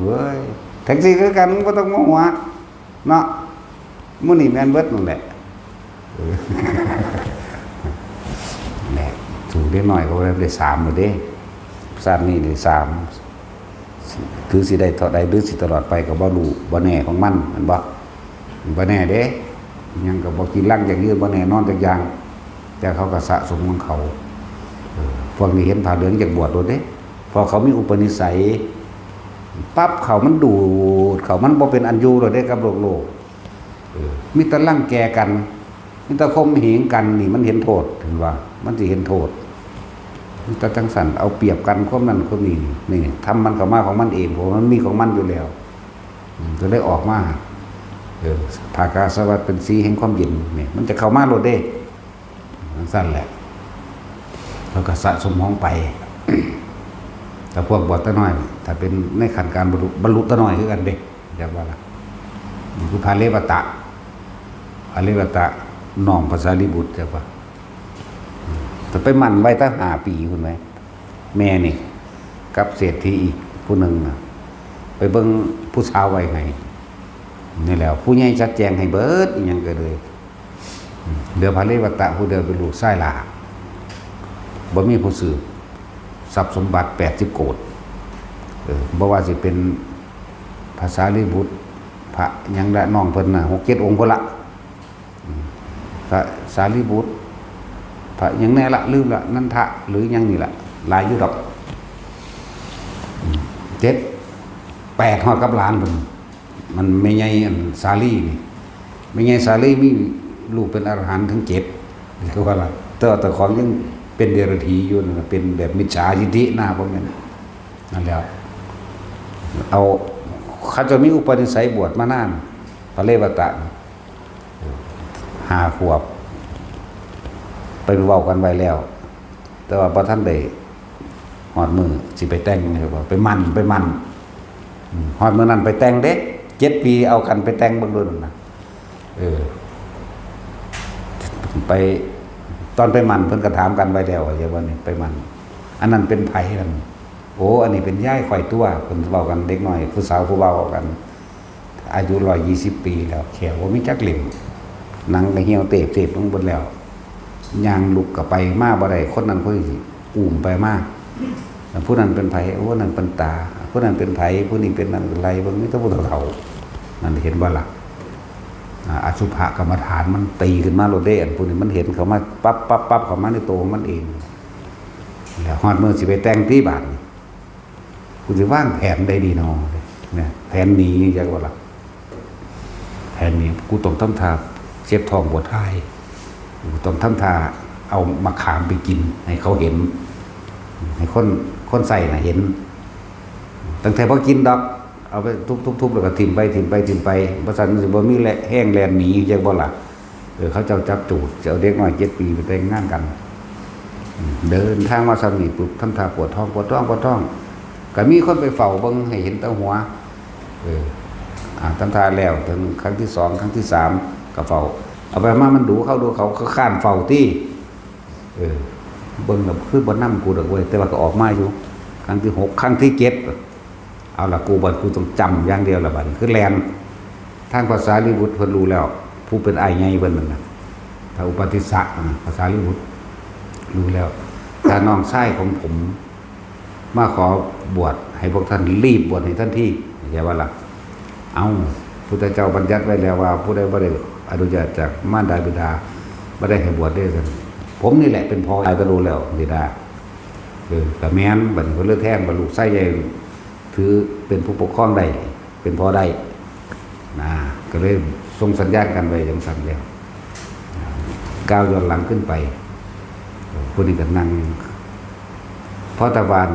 เว้ยแท็กซี่คือกันบ่ต้องโมโหเนาะมื้อนี้แม่นเบิดนั่นแหละแหละถูกได้หน่อยก็ได้3แล้วเด้ชาตินี้ได้3คือสิได้เท่าใดหรือสิตลอดไปก็บ่รู้บ่แน่ของมันบ่แน่เด้ยังก็บ่กินลังอย่างยืนบ่แน่นอนจักอย่างแต่เขาก็สะสมของเขาพวกนี้เห็นผ้าเหลืองจากบวชโดดเด้พอเขามีอุปนิสัยปั๊บเขามันดูดเขามันบ่เป็นอันอยู่โดดเด้กับโลกมีแต่ลังแกกันมีแต่ข่มเหงกันนี่มันเห็นโทษเห็นว่ามันสิเห็นโทษมีแต่จังสั่นเอาเปรียบกันความนั้นความนี้นี่ทำมันเข้ามาของมันเองเพราะมันมีของมันอยู่แล้วก็เลยออกมาภากาสวัสดิ์เป็นสีแห่งความเย็นเนี่ยมันจะเข้ามาโลดเด้สั้นแหละแล้วก็สะสมห้องไปแต่พวกบวชตะน้อยถ้าเป็นในขั้นการบรรลุตะน้อยคือกันเด้เรียกว่าล่ะ นี่คือพระเลวตะพระเลวตะน้องภาษาลิบุตรจังว่าแต่ไปมั่นไว้ตั้ง5 ปีคุณไหมแม่นี่กับเศรษฐีอีกผู้หนึ่งนะไปเบิ่งผู้สาวไว้ไงนี่แหละผู้ใหญ่จัดแจงให้เบิดอีหยังก็เลยเหลือพระเลวตะผู้เดียวเป็นลูกชายหลาบ่มีผู้สืบทรัพย์สมบัติ80 โกฏบ่ว่าสิเป็นภาษาลิบุตรพระยังละน้องเพิ่นน่ะ6-7 องค์พุ่นละพระสารีบุตรพระยังแน่ละลืมละนันทะหรือยังนี่ละหลายอยู่ดอก7-8ฮอดกับหลานเพิ่นมันไม่ใหญ่อันสาลีนี่ไม่ใหญ่สาลีมีลูกเป็นอรหันต์ถึง7นี่คือว่าล่ะแต่ของยังเป็นเดรัจฉีอยู่นั่นเป็นแบบมิจฉาทิฏฐิหน้าพวกนั้นนั่นแล้วเอาเขาจะมีอุปนิสัยบวชมานานพระเลวตะ5 ขวบไปเว้ากันไว้แล้วแต่ว่าพระท่านได้ฮอดมือสิไปแต่งนะครับไปมันฮอดมื้อนั้นไปแต่งเด้7 ปีเอากันไปแต่งเบิ่งดูนั่นน่ะไปตอนไปมันเพิ่นก็ถามกันไว้แล้วว่าว่านี่ไปมันอันนั้นเป็นไผนั่นโอ้อันนี้เป็นย่ายข่อยตัวเพิ่นเว้ากันเด็กน้อยผู้สาวผู้เว้ากันอายุ120 ปีแล้วแขวบ่มีจักเหลี่ยมหนังก็เหี่ยวเตบลงเบิดแล้วย่างลุกก็ไปมาบ่ได้คนนั้นคนนี้อุ้มไปมาผู้นั้นเป็นไผโอ้นั่นเป็นตาผู้นั้นเป็นไผผู้นี้เป็นนั่นไรเบิ่งนี่ต้องผู้เฒ่านั่นเห็นบ่ล่ะอสุภกรรมฐานมันตีขึ้นมาโลดเด้อันผู้นี้มันเห็นเขามาปั๊บเข้ามาในตัวของมันเองแล้วฮอดมื้อสิไปแต่งที่บ้านกูสิวางแผนได้ดีเนาะเนี่ยแผนนี้จังว่าล่ะแผนนี้กูต้องทำท่าเจ็บท้องปวดท้ายกูต้องทำท่าเอามะขามไปกินให้เขาเห็นให้คนใส่น่ะเห็นตั้งแต่พอกินดอกเอาไปทุบๆแล้วก็ทิ่มไปเพราะฉะนั้นสิบ่มีแห้งแลนหนีจังบ่ล่ะเขาเจ้าจับจูดจะเอาเด็กน้อย7 ปีไปแต่งงานกันเดินทางมาสามีปุ๊บทำท่าปวดท้องก็มีคนไปเฝ้าเบิ่งให้เห็นแต่หัวทำท่าแล้วถึงครั้งที่2ครั้งที่3ก็เฝ้าเอาไปมามันดูเขาข้านเฝ้าที่เบิ่งแล้วคือบ่นำกูดอกเว้ยแต่ว่าก็ออกมาอยู่ครั้งที่6ครั้งที่7เอาล่ะกูต้องจำอย่างเดียวละบัดคือแลนทางภาษาลิบุตรเพิ่นรู้แล้วผู้เป็นอ้ายใหญ่เพิ่นนั่นน่ะถ้าอุปติสสะภาษาลิบุตรรู้แล้วถ้าน้องชายของผมมาขอบวชให้พวกท่านรีบบวชให้ท่านที่อย่าว่าล่ะเอาพุทธเจ้าบัญญัติไว้แล้วว่าผู้ใดบ่ได้อนุญาตจากมารดาบิดาบ่ได้ให้บวชได้ซั่นผมนี่แหละเป็นพ่อตายก็รู้แล้วบิดาก็แม่นบัดนี้เพิ่นเลยแท้งว่าลูกชายใหญ่ถือเป็นผู้ปกครองได้เป็นพ่อได้ก็เลยส่งสัญญาณกันไว้จังซั่นแล้วก้าวย้อนหลังขึ้นไปผู้นี้ก็นั่งพอตะวัน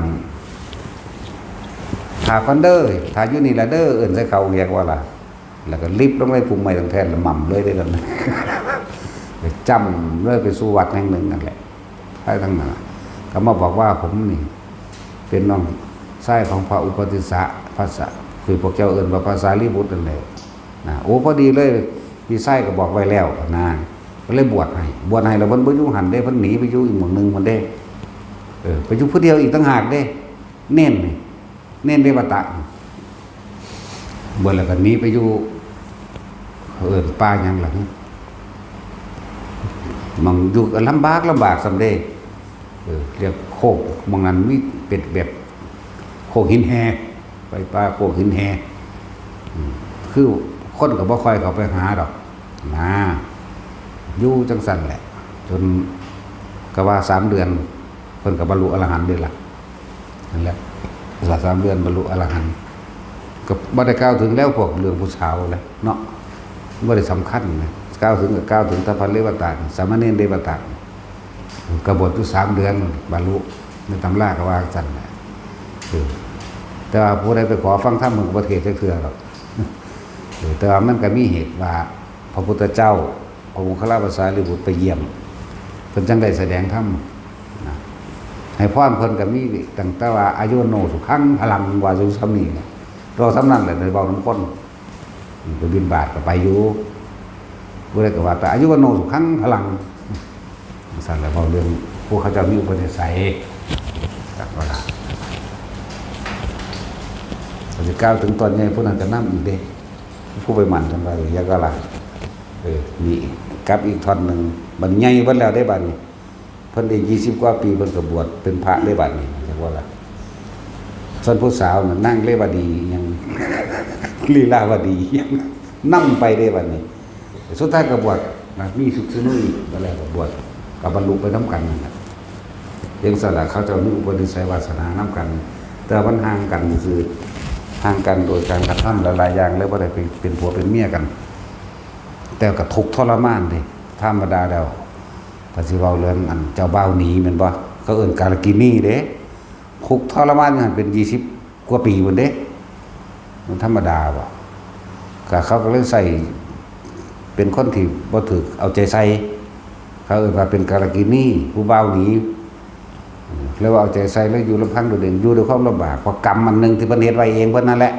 ถ้าคนเด้อถ้าอยู่นี่ละเด้อเอิ้นใส่เขาเรียกว่าล่ะแล้วก็ลิบลงไปภูมิใหม่ทั้งแทนแล้วหม่ำเลยได้กันไปจำเลยไปสู่วัดแห่งหนึ่งนั่นแหละให้ทั้งนั้นเขามาบอกว่าผมนี่เป็นน้องชายของพระอุปติสสะภาษาคือพวกเจ้าเอิ้นว่าภาษาลิบุตรนั่นแหละโอ้พอดีเลยพี่ชายก็บอกไว้แล้วก็เลยบวชให้แล้วเพิ่นบ่อยู่หันเด้เพิ่นหนีไปอยู่อีกหมู่นึงมันเด้ไปอยู่ผู้เดียวอีกต่างหากเด้เน้นเดวตะบวชแล้วก็หนีไปอยู่ป่าหยังล่ะมันอยู่กันลำบากสำเด้เรียกโคกบางนั้นมีเป็ดแบบโคกหินแฮไปป่าโคกหินแฮคือคนก็บ่ค่อยเข้าไปหาดอกอยู่จังซั่นแหละจนก็ว่า3 เดือนเพิ่นก็บรรลุอรหันต์ได้ล่ะนั่นแหละเวลา3 เดือนบรรลุอรหันต์ก็บ่ได้กล่าวถึงแล้วพวกเรื่องผู้สาวแหละเนาะบ่ได้สำคัญนะกล่าวถึงตพเลวตะสามเณรเดวตะก็บวชอยู่3 เดือนบรรลุในตำราก็ว่าจังแหละแต่ว่าผู้ใดไปขอฟังธรรมของประเทศจักเทื่อหรอกแต่ว่ามันก็มีเหตุว่าพระพุทธเจ้าพระองค์ข้าพระสารีบุตรไปเยี่ยมเพิ่นจังได้แสดงธรรมให้พรเพิ่นก็มีตั้งแต่ว่าอายุโนสุขังพลังว่าอยู่ซ้ำนี้รอซ้ำนั้นแหละในเว้านำคน ไปบิณฑบาตก็ไปอยู่บ่ได้ก็ว่าแต่อายุวโนสุขังพลังสั่นแล้วเว้าเรื่องผู้เขาเจ้ามีอุปนิสัยจักว่าล่ะสิกล่าวถึงตอนใหญ่ผู้นั้นก็นำอีกเด้ผู้ไปมั่นกันว่าอยากว่าล่ะมีกับอีกท่อนนึงบัดใหญ่เบิดแล้วได้บัดนี้เพิ่นได้20กว่าปีเพิ่นก็บวชเป็นพระได้บัดนี้จักว่าล่ะส่วนผู้สาวน่ะนั่งเลวดียังลีลาวดียังนำไปได้บัดนี้สุดท้ายก็บวชมีสุขสนุกอีกบ่แล้วก็บวชก็บรรลุไปนำกันนั่นแหละยังสละเขาเจ้ามีอุปนิสัยวาสนานำกันแต่มันห่างกันคือห่างกันโดยการกระทำหลายๆอย่างแล้วบ่ได้เป็นผัวเป็นเมียกันแต่ก็ทุกข์ทรมานดิธรรมดาแล้วถ้าสิเว้าเรื่องอันเจ้าบ่าวหนีแม่นบ่เขาเอิ้นกาลกินีเด้ทุกข์ทรมานอย่างนั้นเป็น20กว่าปีพุ่นเด้มันธรรมดาบ่ก็เขาก็เลยใส่เป็นคนที่บ่ถูกเอาใจใส่เขาเอิ้นว่าเป็นกาลกินีผู้บ่าวหนีแล้วเอาใจใส่แล้วอยู่ลำพังโดดเด่นอยู่ด้วยความลำบากเพราะกรรมมันนึงที่เพิ่นเฮ็ดไว้เองเพิ่นนั่นแหละ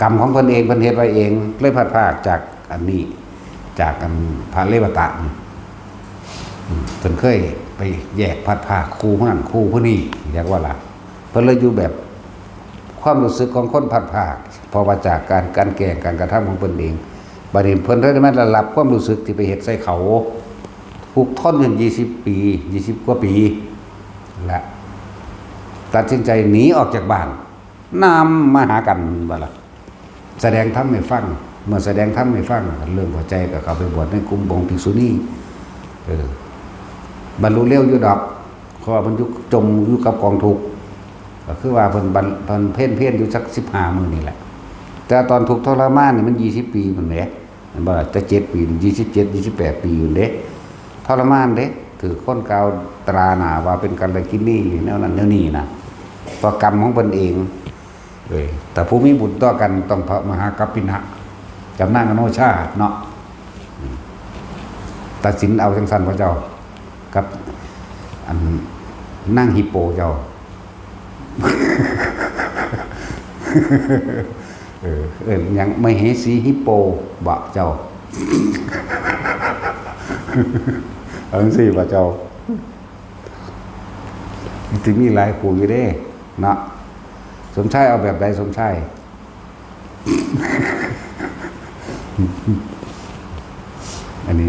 กรรมของเพิ่นเองเพิ่นเฮ็ดไว้เองเลยพลาดพลาดจากอันนี้จากอันพระเลวตะเพิ่นเคยไปแยกพลาดพลาดครูผู้นั้นครูผู้นี้เรียกว่าล่ะเพิ่นเลยอยู่แบบความรู้สึกของคนพลาดพลาดเพราะว่าจากการแกล้งการกระทำของเพิ่นเองบัดนี้เพิ่นได้มาระลับความรู้สึกที่ไปเฮ็ดใส่เขาทุกทนอยู่20ปี20กว่าปีและตัดสินใจหนีออกจากบ้านนำมาหากันว่าล่ะแสดงธรรมให้ฟังเมื่อแสดงธรรมให้ฟังเรื่องหัวใจก็เข้าไปบวชในกลุ่มบงภิกษุณีบรรลุเร็วอยู่ดอกเพราะว่าเพิ่นจมอยู่กับกองทุกข์ก็คือว่าเพิ่นเพ่นอยู่สัก15มื้อนี่แหละแต่ตอนทุกข์ทรมานนี่มัน20ปีพุ่นแหละมันบ่แต่7ปี27 28ปีอยู่เด้ทรมานเด้ถือคนกล่าวตราหน้าว่าเป็นกัลกินีแนวนั้นแนวนี้นะเพราะกรรมของเพิ่นเองแต่ผู้มีบุญต่อกันต้องพระมหากัปปินะจำนางอโนชาเนาะตัดสินเอาจังซั่นพระเจ้ากับอันนั่งฮิปโปเจ้ายังไม่เหสีฮิปโปบะเจ้าเอาจังซี่บ่เจ้าสิมีหลายผู้อยู่เด้เนาะสมชายเอาแบบใดสมชายอันนี้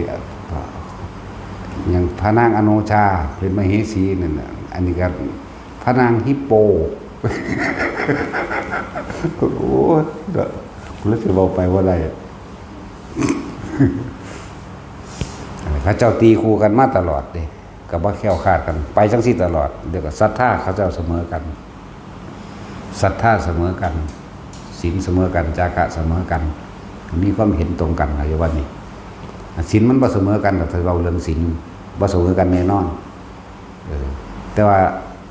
อย่างพระนางอโนชาเป็นมเหสีนั่นน่ะอันนี้ก็พระนางฮิปโปโอ้เด้อคุณรู้สึกเว้าไปว่าอะไรพระเจ้าตีคู่กันมาตลอดเด้ก็บ่แคล้วคลาดกันไปจังซี่ตลอดเดี๋ยวก็ศรัทธาเขาเจ้าเสมอกันศรัทธาเสมอกันศีลเสมอกันจาคะเสมอกันมีความเห็นตรงกันอยู่วันนี้ศีลมันบ่เสมอกันแต่เราเรื่องศีลบ่เสมอกันแน่นอนแต่ว่า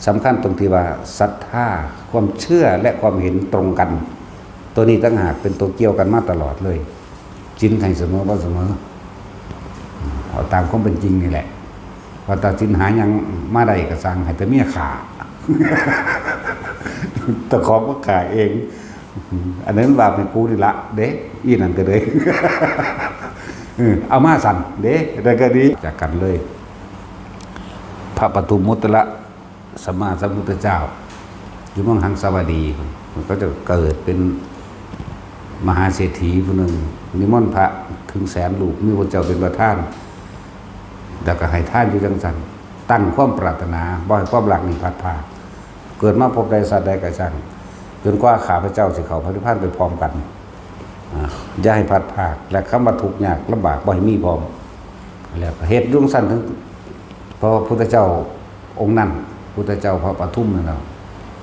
สำคัญตรงที่ว่าศรัทธาความเชื่อและความเห็นตรงกันตัวนี้ต่างหากเป็นตัวเกี่ยวกันมาตลอดเลยศีลให้เสมอบ่เสมอเอาตามความเป็นจริงนี่แหละพอตัดสินหายังมาได้ก็สั่งให้แต่เมียขาตะขอบก็ขาเองอันนั้นบาปเป็นกูนี่ละเด้อีนั่นก็เลยเอามาสั่นเด้แล้วก็ดีจากกันเลยพระปฐุมมุตระสัมมาสัมพุทธเจ้าอยู่เมืองหังสาวดีมันก็จะเกิดเป็นมหาเศรษฐีผู้หนึ่งนิมนต์พระถึง100,000 รูปมีพระเจ้าเป็นประธานแล้วก็ให้ท่านอยู่จังซั่นตั้งความปรารถนาบ่ให้ความรักนี่พัดพาเกิดมาพบใดสัตว์ใดก็ช่างจนกว่าข้าพเจ้าสิเข้าพระนิพพานไปพร้อมกันอย่าให้พัดพากและคำว่าทุกข์ยากลำบากบ่ให้มีพร้อมแล้วเหตุยุ่งสั้นถึงเพราะพุทธเจ้าองค์นั้นพุทธเจ้าพระปฐุมนั่นเนาะ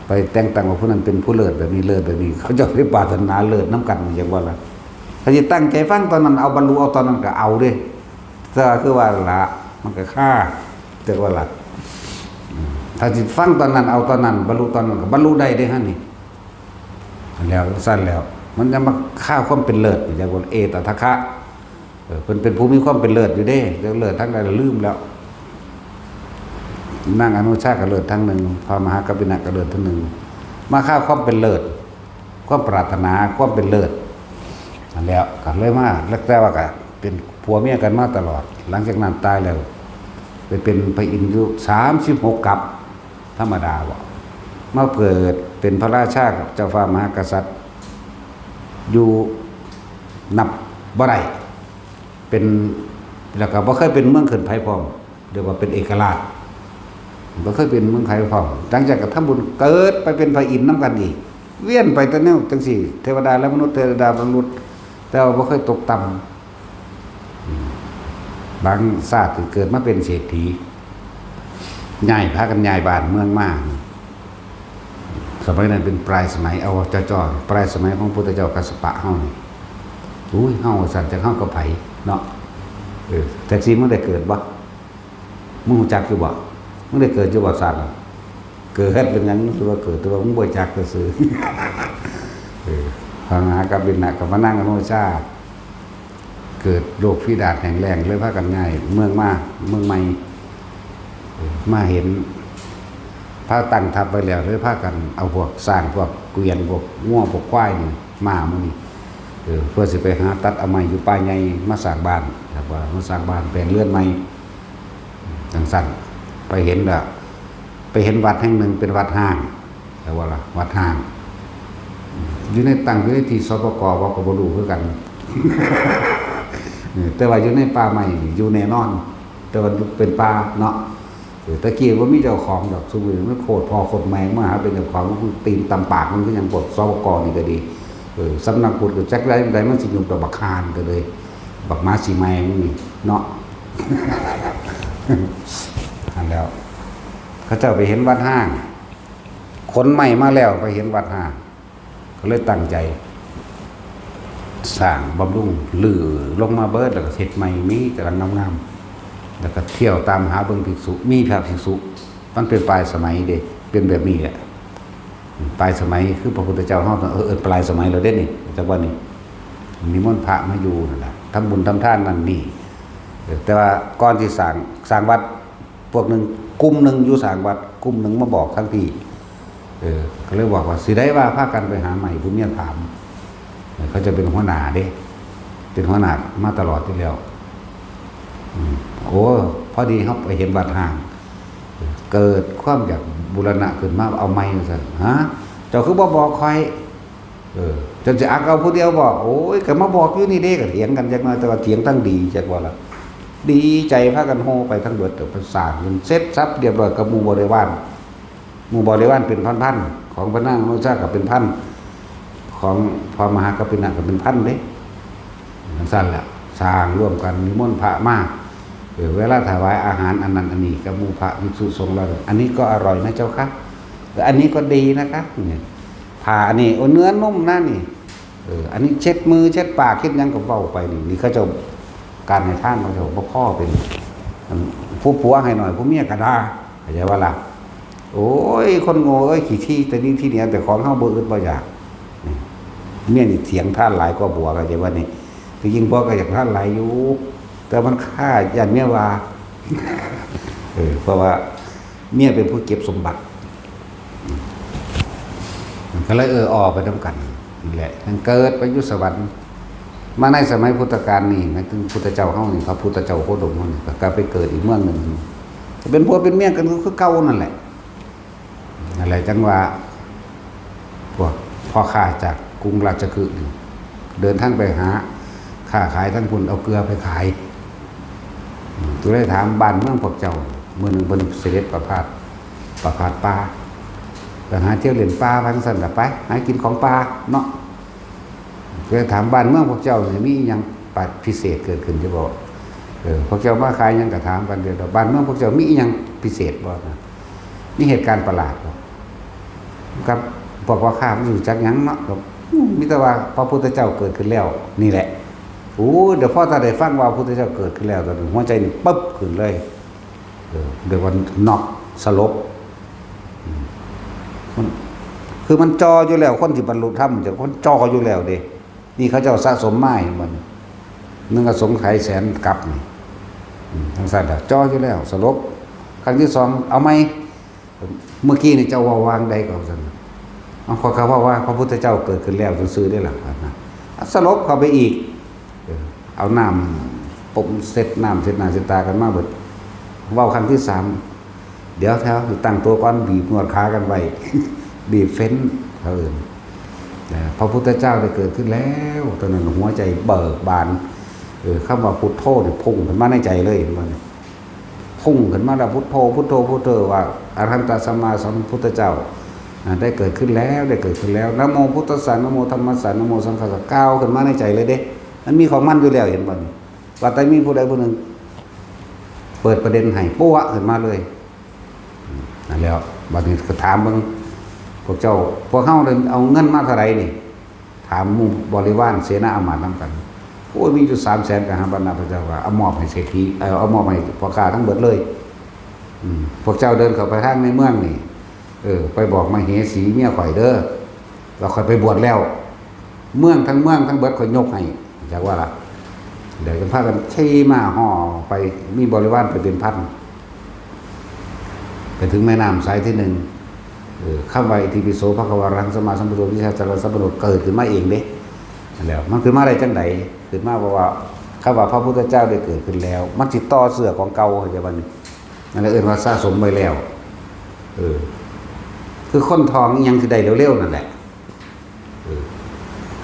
ไปแต่งตั้งว่าผู้นั้นเป็นผู้เลิศแบบนี้เลิศแบบนี้เขาจะได้ปรารถนาเลิศน้ำกันอย่างว่าล่ะเขาจะตั้งใจฟังตอนนั้นเอาบรรลุเอาตอนนั้นก็เอาเด้ถ้าคือว่าละมันก็ฆ่าแต่ว่าละถ้าจิตฟังตอนนั้นเอาตอนนั้นบรรลุตอนนั้นก็บรรลุได้เด้ฮะนี่แล้วสั้นแล้วมันจะมาฆ่าความเป็นเลิศอย่างว่าเอตทัคคะเป็นผู้มีความเป็นเลิศอยู่เด้จะเลิศทั้งใดลืมแล้วนั่งอนุชาก็เลิศทั้งหนึ่งพระมหากัปปินะก็เลิศทั้งหนึ่งมาฆ่าความเป็นเลิศความปรารถนาความเป็นเลิศ แล้วก็เลยมาแล้วแต่ว่าก็เป็นผัวเมียกันมาตลอด หลังจากนั้นตายแล้วไปเป็นพระอินทร์อยู่36กับธรรมดาบ่มาเกิดเป็นพระราชากับเจ้าฟ้ามหากษัตริย์อยู่นับบ่ได้เป็นแล้วก็บ่เคยเป็นเมืองขึ้นไผพร้อมเรียกว่าเป็นเอกราชบ่เคยเป็นเมืองไผพร้อมหลังจากก็ทำบุญเกิดไปเป็นพระอินทร์นำกันอีกเวียนไปแต่แนวจังซี่เทวดาและมนุษย์เทวดามนุษย์แต่ว่าบ่เคยตกต่ำบางชาติเกิดมาเป็นเศรษฐีย้ายพากันย้ายบ้านเมืองมาสมัยนั้นเป็นปลายสมัยเอาจ่อๆปลายสมัยของพุทธเจ้ากัสสปะเฮานี่อุ้ยเฮาสั่นจักเฮากับไผเนาะแต่สิมึงได้เกิดบ่มึงรู้จักอยู่บ่มึงได้เกิดอยู่บ่สั่นเกิดเป็นหยังคือว่าเกิดแต่ว่ามึงบ่จักซื่อพระมหากัปปินะกับพระนางอโนชาเกิดโรคฝีดาษแห้งแล้งเลยพากันง่ายเมืองใหม่มาเห็นพระตั้งทัพไว้แล้วเลยพากันเอาพวกสร้างพวกเกวียนพวกง่วงพวกควายนี่มามื้อนี้เพื่อสิไปหาตัดเอาไม้อยู่ป่าใหญ่มาสร้างบ้านครับว่ามาสร้างบ้านแปลงเรือนใหม่จังซั่นไปเห็นวัดแห่งหนึ่งเป็นวัดห้างแต่ว่าล่ะวัดห้างอยู่ในตั้งอยู่ในที่สปกว่าก็บ่รู้คือกัน แต่ว่าอยู่ในป่าใหม่อยู่แน่นอน แต่ว่าเป็นป่าเนาะตะกี้ว่ามีเจ้าของดอกซุมื้อมันโคตรพอโคตรแมงมาหาเป็นเจ้าของมันตีนตำปากมันก็ยังปลดสปกนี่ก็ดีสำนักพุทธก็จักได้มันสิยุ่งกับบักคานก็เลยบักม้าสีแมงนี่เนาะ อันแล้วเขาเจ้าไปเห็นวัดห้างคนใหม่มาแล้วไปเห็นวัดห้างก็เลยตั้งใจสร้างบำรุงลือลงมาเบิดแล้วก็เฮ็ดใหม่มีกำลังงามๆแล้วก็เที่ยวตามหาเบิ่งภิกษุมีพระภิกษุมันเป็นปลายสมัยเด้เป็นแบบนี้แหละปลายสมัยคือพระพุทธเจ้าเฮาปลายสมัยแล้วเด้นี่จักว่านี่นิมนต์พระมาอยู่นั่นล่ะทำบุญทำทานนั่นนี่แต่ว่าก่อนที่สร้างวัดพวกนึงกลุ่มนึงอยู่สร้างวัดกลุ่มนึงมาบอกทั้งที่ก็เลยบอกว่าสิได้ว่าพากันไปหาใหม่ผู้เมียถามเขาจะเป็นหัวหน้าเด้เป็นหัวหน้ามาตลอดที่แล้วโอ้พอดีเขาไปเห็นวัดห่างเกิดความอยากบูรณะขึ้นมาเอาไม้มาสั่นฮะเจ้าคือบอกคอยจนจะอักเอาผู้เดียวบอกโอ้ยก็มาบอกอยู่นี่เด้ก็เถียงกันจักหน่อยแต่ว่าเถียงทั้งดีจักว่าละดีใจพากันโฮไปทั้งเบิดแต่ประสาทจนเสร็จทรัพย์เรียบร้อยกับหมู่บริวารเป็นพันๆของพระนางอนุชาก็เป็นพันของพระมหากัปปินะก็เป็นพันเด้สั้นแหละสร้างร่วมกันนิมนต์พระมากเวลาถวายอาหารอันนั้นอันนี้กับหมู่พระภิกษุสงฆ์แล้วอันนี้ก็อร่อยนะเจ้าค่ะอันนี้ก็ดีนะคะเนี่ยผ่าอันนี้เนื้อนุ่มนะนี่อันนี้เช็ดมือเช็ดปากเช็ดยังก็เว้าไปนี่เขาจะการให้ท่านเขาจะพ่อเป็นผู้ผัวให้หน่อยผู้เมียก็ได้เข้าใจว่าล่ะโอ้ยคนโง่เอ้ยขี้ที่แต่นี่ที่เนี่ยแต่ของเฮาบ่อึดบ่อยากเมียนี่เถียงท่านหลายกว่าผัวก็จะว่านี่แต่ยิ่งผัวก็อยากท่านหลายอยู่แต่มันฆ่าญาติเมียว่าเพราะว่าเมียเป็นผู้เก็บสมบัติก็เลยออกไปนำกันนี่แหละมันเกิดไปอยู่สวรรค์มาในสมัยพุทธกาลนี่หมายถึงพุทธเจ้าเฮานี่พระพุทธเจ้าโคดมเฮานี่ก็ไปเกิดอีกเมืองนึงเป็นผัวเป็นเมียกันคือเก่านั่นแหละอะไรจังว่าพวกพ่อค้าจากกรุงราชคฤห์เดินทางไปหาค้าขายทั้งพุ่นเอาเกลือไปขายตัวได้ถามบ้านเมืองพวกเจ้าเมื่อหนึ่งบนเสด็จประพาสป่าไปหาเที่ยวเล่นป่าพังสันกับไปหากินของป่าเนาะตัวได้ถามบ้านเมืองพวกเจ้าเนี่ยมีอย่างปัดพิเศษเกิดขึ้นจะบอกพวกเจ้ามาขายยังกระถามกันเดียวบ้านเมืองพวกเจ้ามีอย่างพิเศษบ่นะนี่เหตุการณ์ประหลาดครับบอกว่าข้ามันอยู่จักยังเนาะมิตรว่าพระพุทธเจ้าเกิดขึ้นแล้วนี่แหละโอ้เดี๋ยวพ่อตาได้ฟังว่าพระพุทธเจ้าเกิดขึ้นแล้วตอนหัวใจนี่ปึ๊บขึ้นเลยเดี๋ยววันน็อกสลบคือมันจออยู่แล้วคนที่บรรลุธรรมจะคนจออยู่แล้วเด้นี่เขาเจ้าสะสมไม้มันนึงก็สงไขแสนกับนี่ทั้งสั้นจออยู่แล้วสลบครั้งที่สองเอาไหมเมื่อกี้นี่เจ้าวางใดก็สั่นเขาว่าพระพุทธเจ้าเกิดขึ้นแล้วซื่อได้หรือนะ สลบเข้าไปอีกเอาน้ำผมเสร็จน้ำเสร็จหน้าเสร็จตากันมาเบิดเว้าครั้งที่3เดี๋ยวแถวตั้งตัวก่อนบีบนวดขากันไว้ บีบเฟ้นเขาอื่นพระพุทธเจ้าได้เกิดขึ้นแล้วตอนนั้นหัวใจเบิกบานคำว่าพุทโธเนี่ยพุ่งขึ้นมาในใจเลยมันพุ่งขึ้นมาแล้วพุทโธพุทโธพุทโธว่าอรหันตสัมมาสัมพุทธเจ้าได้เกิดขึ้นแล้วได้เกิดขึ้นแล้วนะโมพุทธัสสะนะโมธัมมัสสะนะโมสังฆัสสะก้าวขึ้นมาในใจเลยเด้มันมีของมันอยู่แล้วเห็นบ่นี่ว่าแต่มีผู้ใดผู้หนึ่งเปิดประเด็นให้ปุ๊ะขึ้นมาเลยนั่นแล้วบัดนี้ก็ถามมึงพวกเจ้าพวกเฮาเอาเงินมาเท่าไหร่นี่ถามหมู่บริวารเสนาอามาตย์นำกันโอ้ยมีอยู่300,000กับหาบรรดาพระเจ้าว่าเอามอบให้เศรษฐีเอามอบให้พ่อค้าทั้งเบิดเลยพวกเจ้าเดินเข้าไปทางในเมืองนี่ไปบอกมาเหสีเมียข่อยเด้อเราค่อยไปบวชแล้วเมืองทั้งเบิดข่อยยกให้จากว่าล่ะเดี๋ยวจะพากันขี่ม้าห่อไปมีบริวารไปเป็นพันไปถึงแม่น้ำสายที่1ข้ามไว้ที่ปิโสภควารังสมาสัมพุทโธวิชาจารสัมปโนเกิดขึ้นมาเองเด้แล้วมันขึ้นมาได้จังไดขึ้นมาเพราะว่าข้าว่าพระพุทธเจ้าได้เกิดขึ้นแล้วมันสิต่อเสือของเก่าจะบัดนี้นั่นเอิ้นว่าสะสมไว้แล้วคือคนทองยังสิได้เร็วๆนั่นแหละ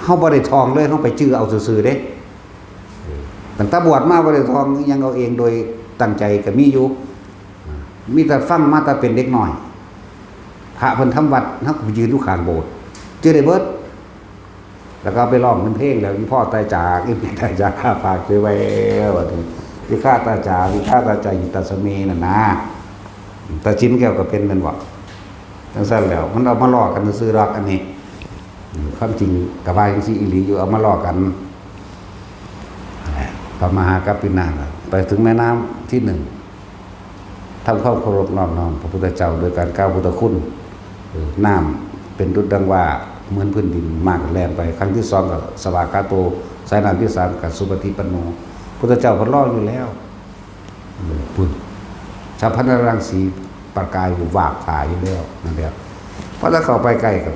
เฮาบ่ได้ทองเลยเฮาไปจื้อเอาซื่อๆเด้ตั้งแต่บวชมาบ่ได้ทองยังเอาเองโดยตั้งใจก็มีอยู่มีแต่ฟังมาแต่เป็นเด็กน้อยพระเพิ่นทำวัดเฮาก็ยืนอยู่ข้างโบสถ์จื้อได้เบิดแล้วก็ไปร้องเป็นเพลงแล้วอีพ่อตายจากอีแม่ตายจากข้าฝากไว้ว่าถึงวิฆาตาจาวิฆาตาจายิตัสเมนั่นนะตาจิ้มแก้วก็เป็นนั่นบ่จังซั่นแล้วมันเอามาล้อกันซื่อๆดอกอันนี้ความจริงก็ว่าจังซี่อีหลีอยู่เอามาล้อกันพระมหากัปปินาไปถึงแม่น้ำที่1ทำความเคารพนอบน้อมพระพุทธเจ้าโดยการกล่าวพุทธคุณน้ำเป็นดุจดังว่าเหมือนพื้นดินมากแรงไปครั้งที่2กับสวากาโตสายน้ำที่3กับสุปฏิปันโนพุทธเจ้าเพิ่นรออยู่แล้วพุ่นชาวพันรังสีประกายอยู่วากถ่ายอยู่แล้วนั่นแหละเพราะถ้าเข้าไปใกล้กับ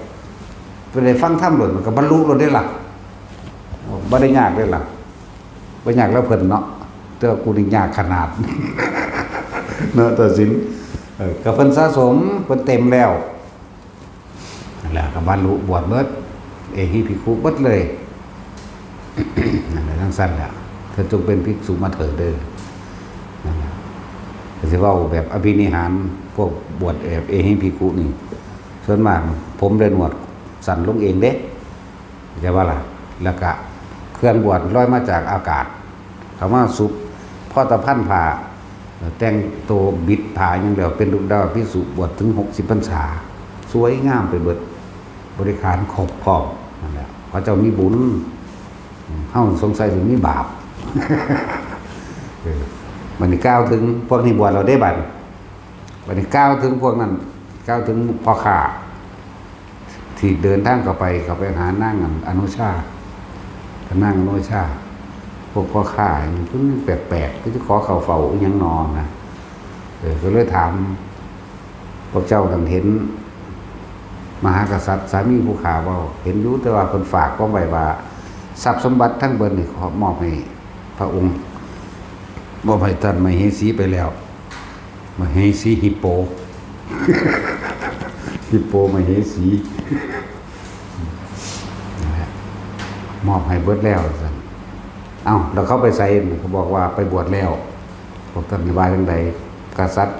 ไปได้ฟังธรรมหล่นมันก็บรรลุหล่นได้ล่ะบ่ได้ยากได้ล่ะบ่ยากแล้วเพิ่นเนาะแต่กูนี่ยากขนาดเนาะตัดสินก็เพิ่นสะสมเพิ่นเต็มแล้วนั่นแหละก็บรรลุบวชเบิดเอหิภิกขุเบิดเลยนั่นแหละทั้งสั้นแหละเธอจงเป็นภิกษุมาเถิดเด้อนั่นแหละก็สิเว้าแบบอภินิหารพวกบวชเอหิภิกขุนี่ส่วนมากผมได้หนวดสั่นลงเองเด้จะว่าล่ะแล้วก็เครื่องบวชลอยมาจากอากาศคำว่าสุปพ่อตะพันผ่าแต่งตัวบิดผ่าอย่างเดียวเป็นลูกดาวภิกษุบวชถึง60 พรรษาสวยงามไปเบิดบริการครบครอบนั่นแหละพระเจ้ามีบุญเฮาสงสัยถึงมีบาปบัดนี้ก้าวถึงพวกนี้บวชเราได้บัดนี้ก้าวถึงพวกนั้นก้าวถึงพ่อข้าที่เดินทางเข้าไปหานั่งอนุชาก็นั่งอนุชาพวกพ่อข้ามันเพิ่งแปลกๆก็จะขอเข้าเฝ้าอีหยังนอนนะก็เลยถามพวกเจ้าเห็นมหากษัตริย์สามีผู้ข่าว่าเห็นรู้แต่ว่าคนฝากก็ไว้ว่าทรัพย์สมบัติทั้งเบิดนี่ขอมอบให้พระองค์มอบให้ท่านมเหสีไปแล้วมเหสีฮิปโป ฮิปโปมเหสีมอบให้เบิดแล้วสั่นแล้วเขาไปใส่เขาบอกว่าไปบวชแล้วพวกท่านว่าจังไดกษัตริย์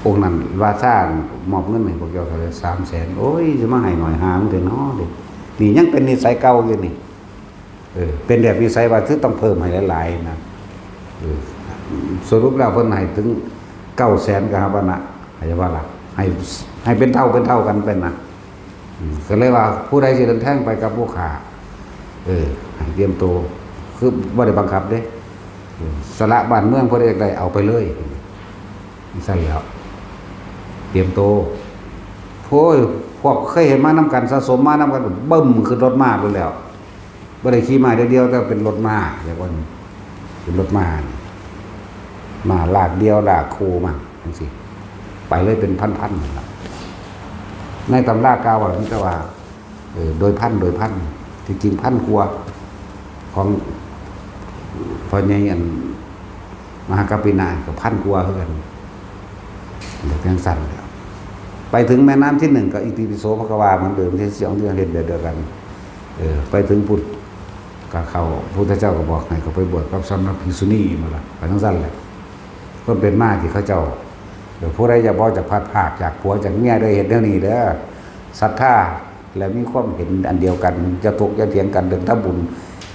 องค์นั้นว่าสร้างมอบเงินให้พวกเจ้าเลย300,000โอ้ยจะมาให้หน่อยหามันเถอะเนาะนี่ยังเป็นนิสัยเก่าอยู่นี่เป็นแบบนิสัยว่าคือต้องเพิ่มให้หลายๆนะสรุปแล้วเพิ่นให้ถึง900,000กับว่านะให้ว่าล่ะให้เป็นเท่ากันเป็นนะก็เลยว่าผู้ใดสิเดินทางไปกับผู้ข้าให้เตรียมตัวคือบ่ได้บังคับเด้สละบ้านเมืองผู้ใดอยากได้เอาไปเลยใช่แล้วเตรียมตัวโอ้ยพวกเคยเห็นมานํกันสะสมมานํกันบึ้มขึ้นรถม้าเลยแล้วบ่ได้ขี่ม้าเดียวแต่เป็นรถม้าเรียกว่าเป็นรถม้าลากเดียวลากคู่มาจังซี่ไปเลยเป็นพันๆในตำรากล่าวว่ามันก็ว่าโดยพัน ที่จริงพันกว่าของพอใหญ่อันมหากัปปินาก็พันกว่าเท่ากันเดี๋ยวเพียงสั้นแล้วไปถึงแม่น้ำที่1ก็อิติปิโสภควาเหมือนเดิมที่สองที่เห็นเดียวกันไปถึงพุทธก็เข้าพุทธเจ้าก็บอกให้เขาไปบวชกับสำนักภิกษุณีมาละไปทั้งสั้นแหละก็เป็นมากที่เขาเจ้าเดี๋ยวผู้ใดจะบอกจะพัดภาคจากผัวจากเมียได้เห็นเรื่องนี้เด้อศรัทธาและมีความเห็นอันเดียวกันจะถกจะเถียงกันเดินถ้าบุญ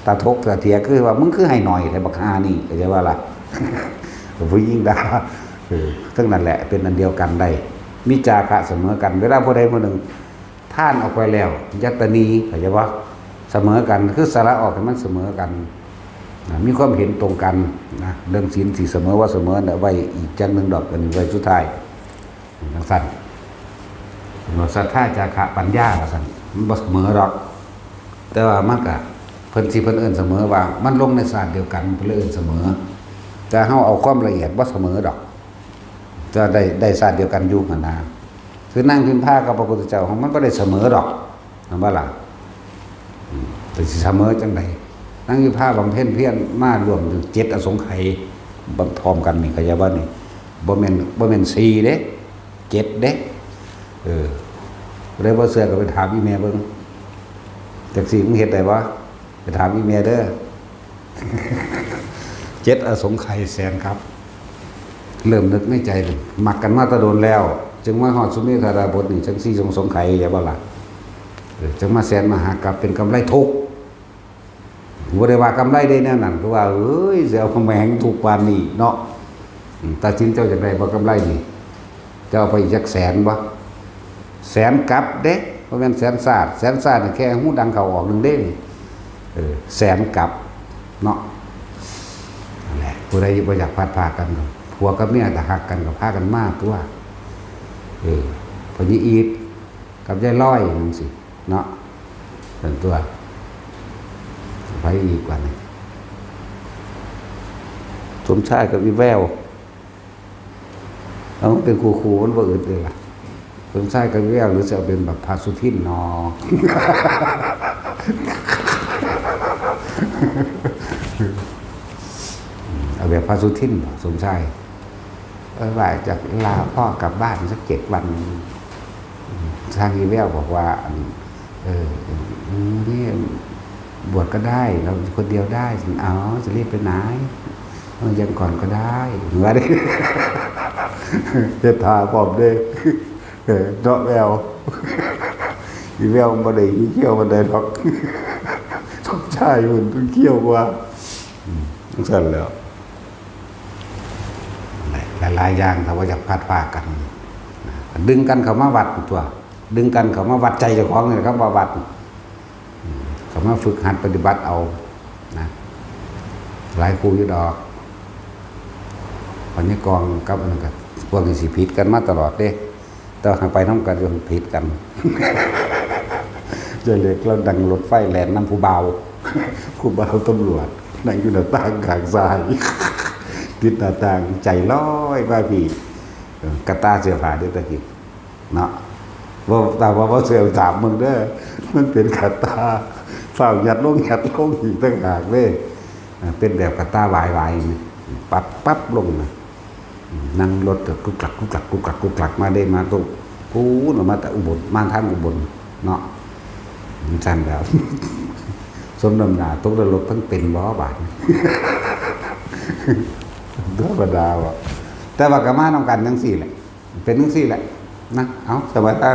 ตาทกตาเถียคือว่ามึงคือให้หน่อยอะไรบักฮานี่ก็จะว่าล่ะผู้ยิ่งด่าทั้งนั้นแหละเป็นอันเดียวกันได้มิจาคะเสมอกันเวลาผู้ใดผู้หนึ่งท่านออกไปแล้วยัตนีก็จะว่าเสมอกันคือสาระออกให้มันเสมอกันมีความเห็นตรงกันนะเรื่องศีลสิเสมอว่าเสมอเนี่ยไว้อีกจังหนึ่งดอกกันไว้สุดท้ายทั้งสั้นศรัทธาจาคะปัญญาสั่นมันบ่เสมอหรอกแต่ว่ามันก็เพิ่นสิเพิ่นเอิ้นเสมอว่ามันลงในศาสตร์เดียวกันเพิ่นเอิ้นเสมอแต่เฮาเอาความละเอียดบ่เสมอดอกจะได้ศาสตร์เดียวกันอยู่หั่นนะคือนั่งพิมพ์ผ้ากับพระพุทธเจ้าของมันบ่ได้เสมอดอกนำว่าล่ะแต่สิเสมอจังได๋นั่งพิมพ์ผ้าบำเพ็ญเพียรมารวมถึง7อสงไขยบ่พร้อมกันนี่ก็อย่าว่านี่บ่แม่น4เด้7เด้เลยบ่เชื่อก็ไปถามอีแม่เบิ่งจักสิมึงเฮ็ดได้บ่ไปถามอีแม่เด้อ7อสงไขยแสนครับเริ่มนึกในใจมักกันมาตะโดนแล้วจึงมาฮอดสุมีธาราบทนี่จัง4สงไขยอย่าบ่ล่ะจึงมาแสนมหากาพย์เป็นกำไรทุกข์บ่ได้ว่ากำไรได้แนวนั้นเพราะว่าเอ้ยสิเอาแหมงทุกปานนี้เนาะตัดสินเจ้าจังได๋บ่กำไรนี่เจ้าเอาไปอีกจักแสนบ่แสนกลับเด้บ่แม่นแสนศาสตร์นี่แค่หูดังเข้าออกนึงเด้แสนกลับเนาะนั่นแหละผู้ใดบ่อยากพัดพากันผัวกับเมียถ้าฮักกันก็พากันมาตัวพอนี้อีทกับยายร้อยจังซี่เนาะเป็นตัวไปอีกกว่านี้สมชายกับอีแววเอาเป็นครูมันบ่อึดเลยล่ะสมชายกับอีแววหรือจะเป็นแบบพาสุทินนอเอาแบบพาสุทินสมชายว่าจะลาพ่อกลับบ้านสัก7 วันทางอีแววบอกว่านี่บวชก็ได้เราคนเดียวได้เอาจะรีบไปไหนยังก่อนก็ได้เหนือดิจะทาพร้อมเด้เนาะแววอีแววบ่ได้เขี้ยวบ่ได้หรอกชอบชายมันต้องเขี้ยวกว่าสั่นแล้วหลายๆอย่างถ้าว่าจะพัดพากันดึงกันเข้ามาวัดตัวดึงกันเข้ามาวัดใจเจ้าของนี่ครับว่าวัดเข้ามาฝึกหัดปฏิบัติเอานะหลายครูอยู่ดอกปัญญากองกับอันนั้นก็พวกนี้สิผิดกันมาตลอดเด้แต่ทางไปน้ำกันจนผิดกันจะเล็กแล้วดังรถไฟแล่นน้ำผู้เบาตำรวจนั่งอยู่หน้าต่างข้างซ้ายติดหน้าต่างใจลอยว่าพี่กระตาเสื้อผ้าเด้อตะกี้เนาะว่าเสื้อถามมึงเด้อมันเป็นกระตาฝ้ายัดลงอีกต่างหากเด้เป็นแบบกระตาวายปั๊บลงนะนั่งรถกุกลักมาได้มาตรงกูนมาแต่อุบลมาทางอุบลเนาะสั่นแล้วสมน้ำหน้าตกรถทั้งเป็นล้อบาดธรรมดาว่ะแต่ว่ากะมานำกันจังซี่แหละเป็นจังซี่แหละนะเอาสบายตา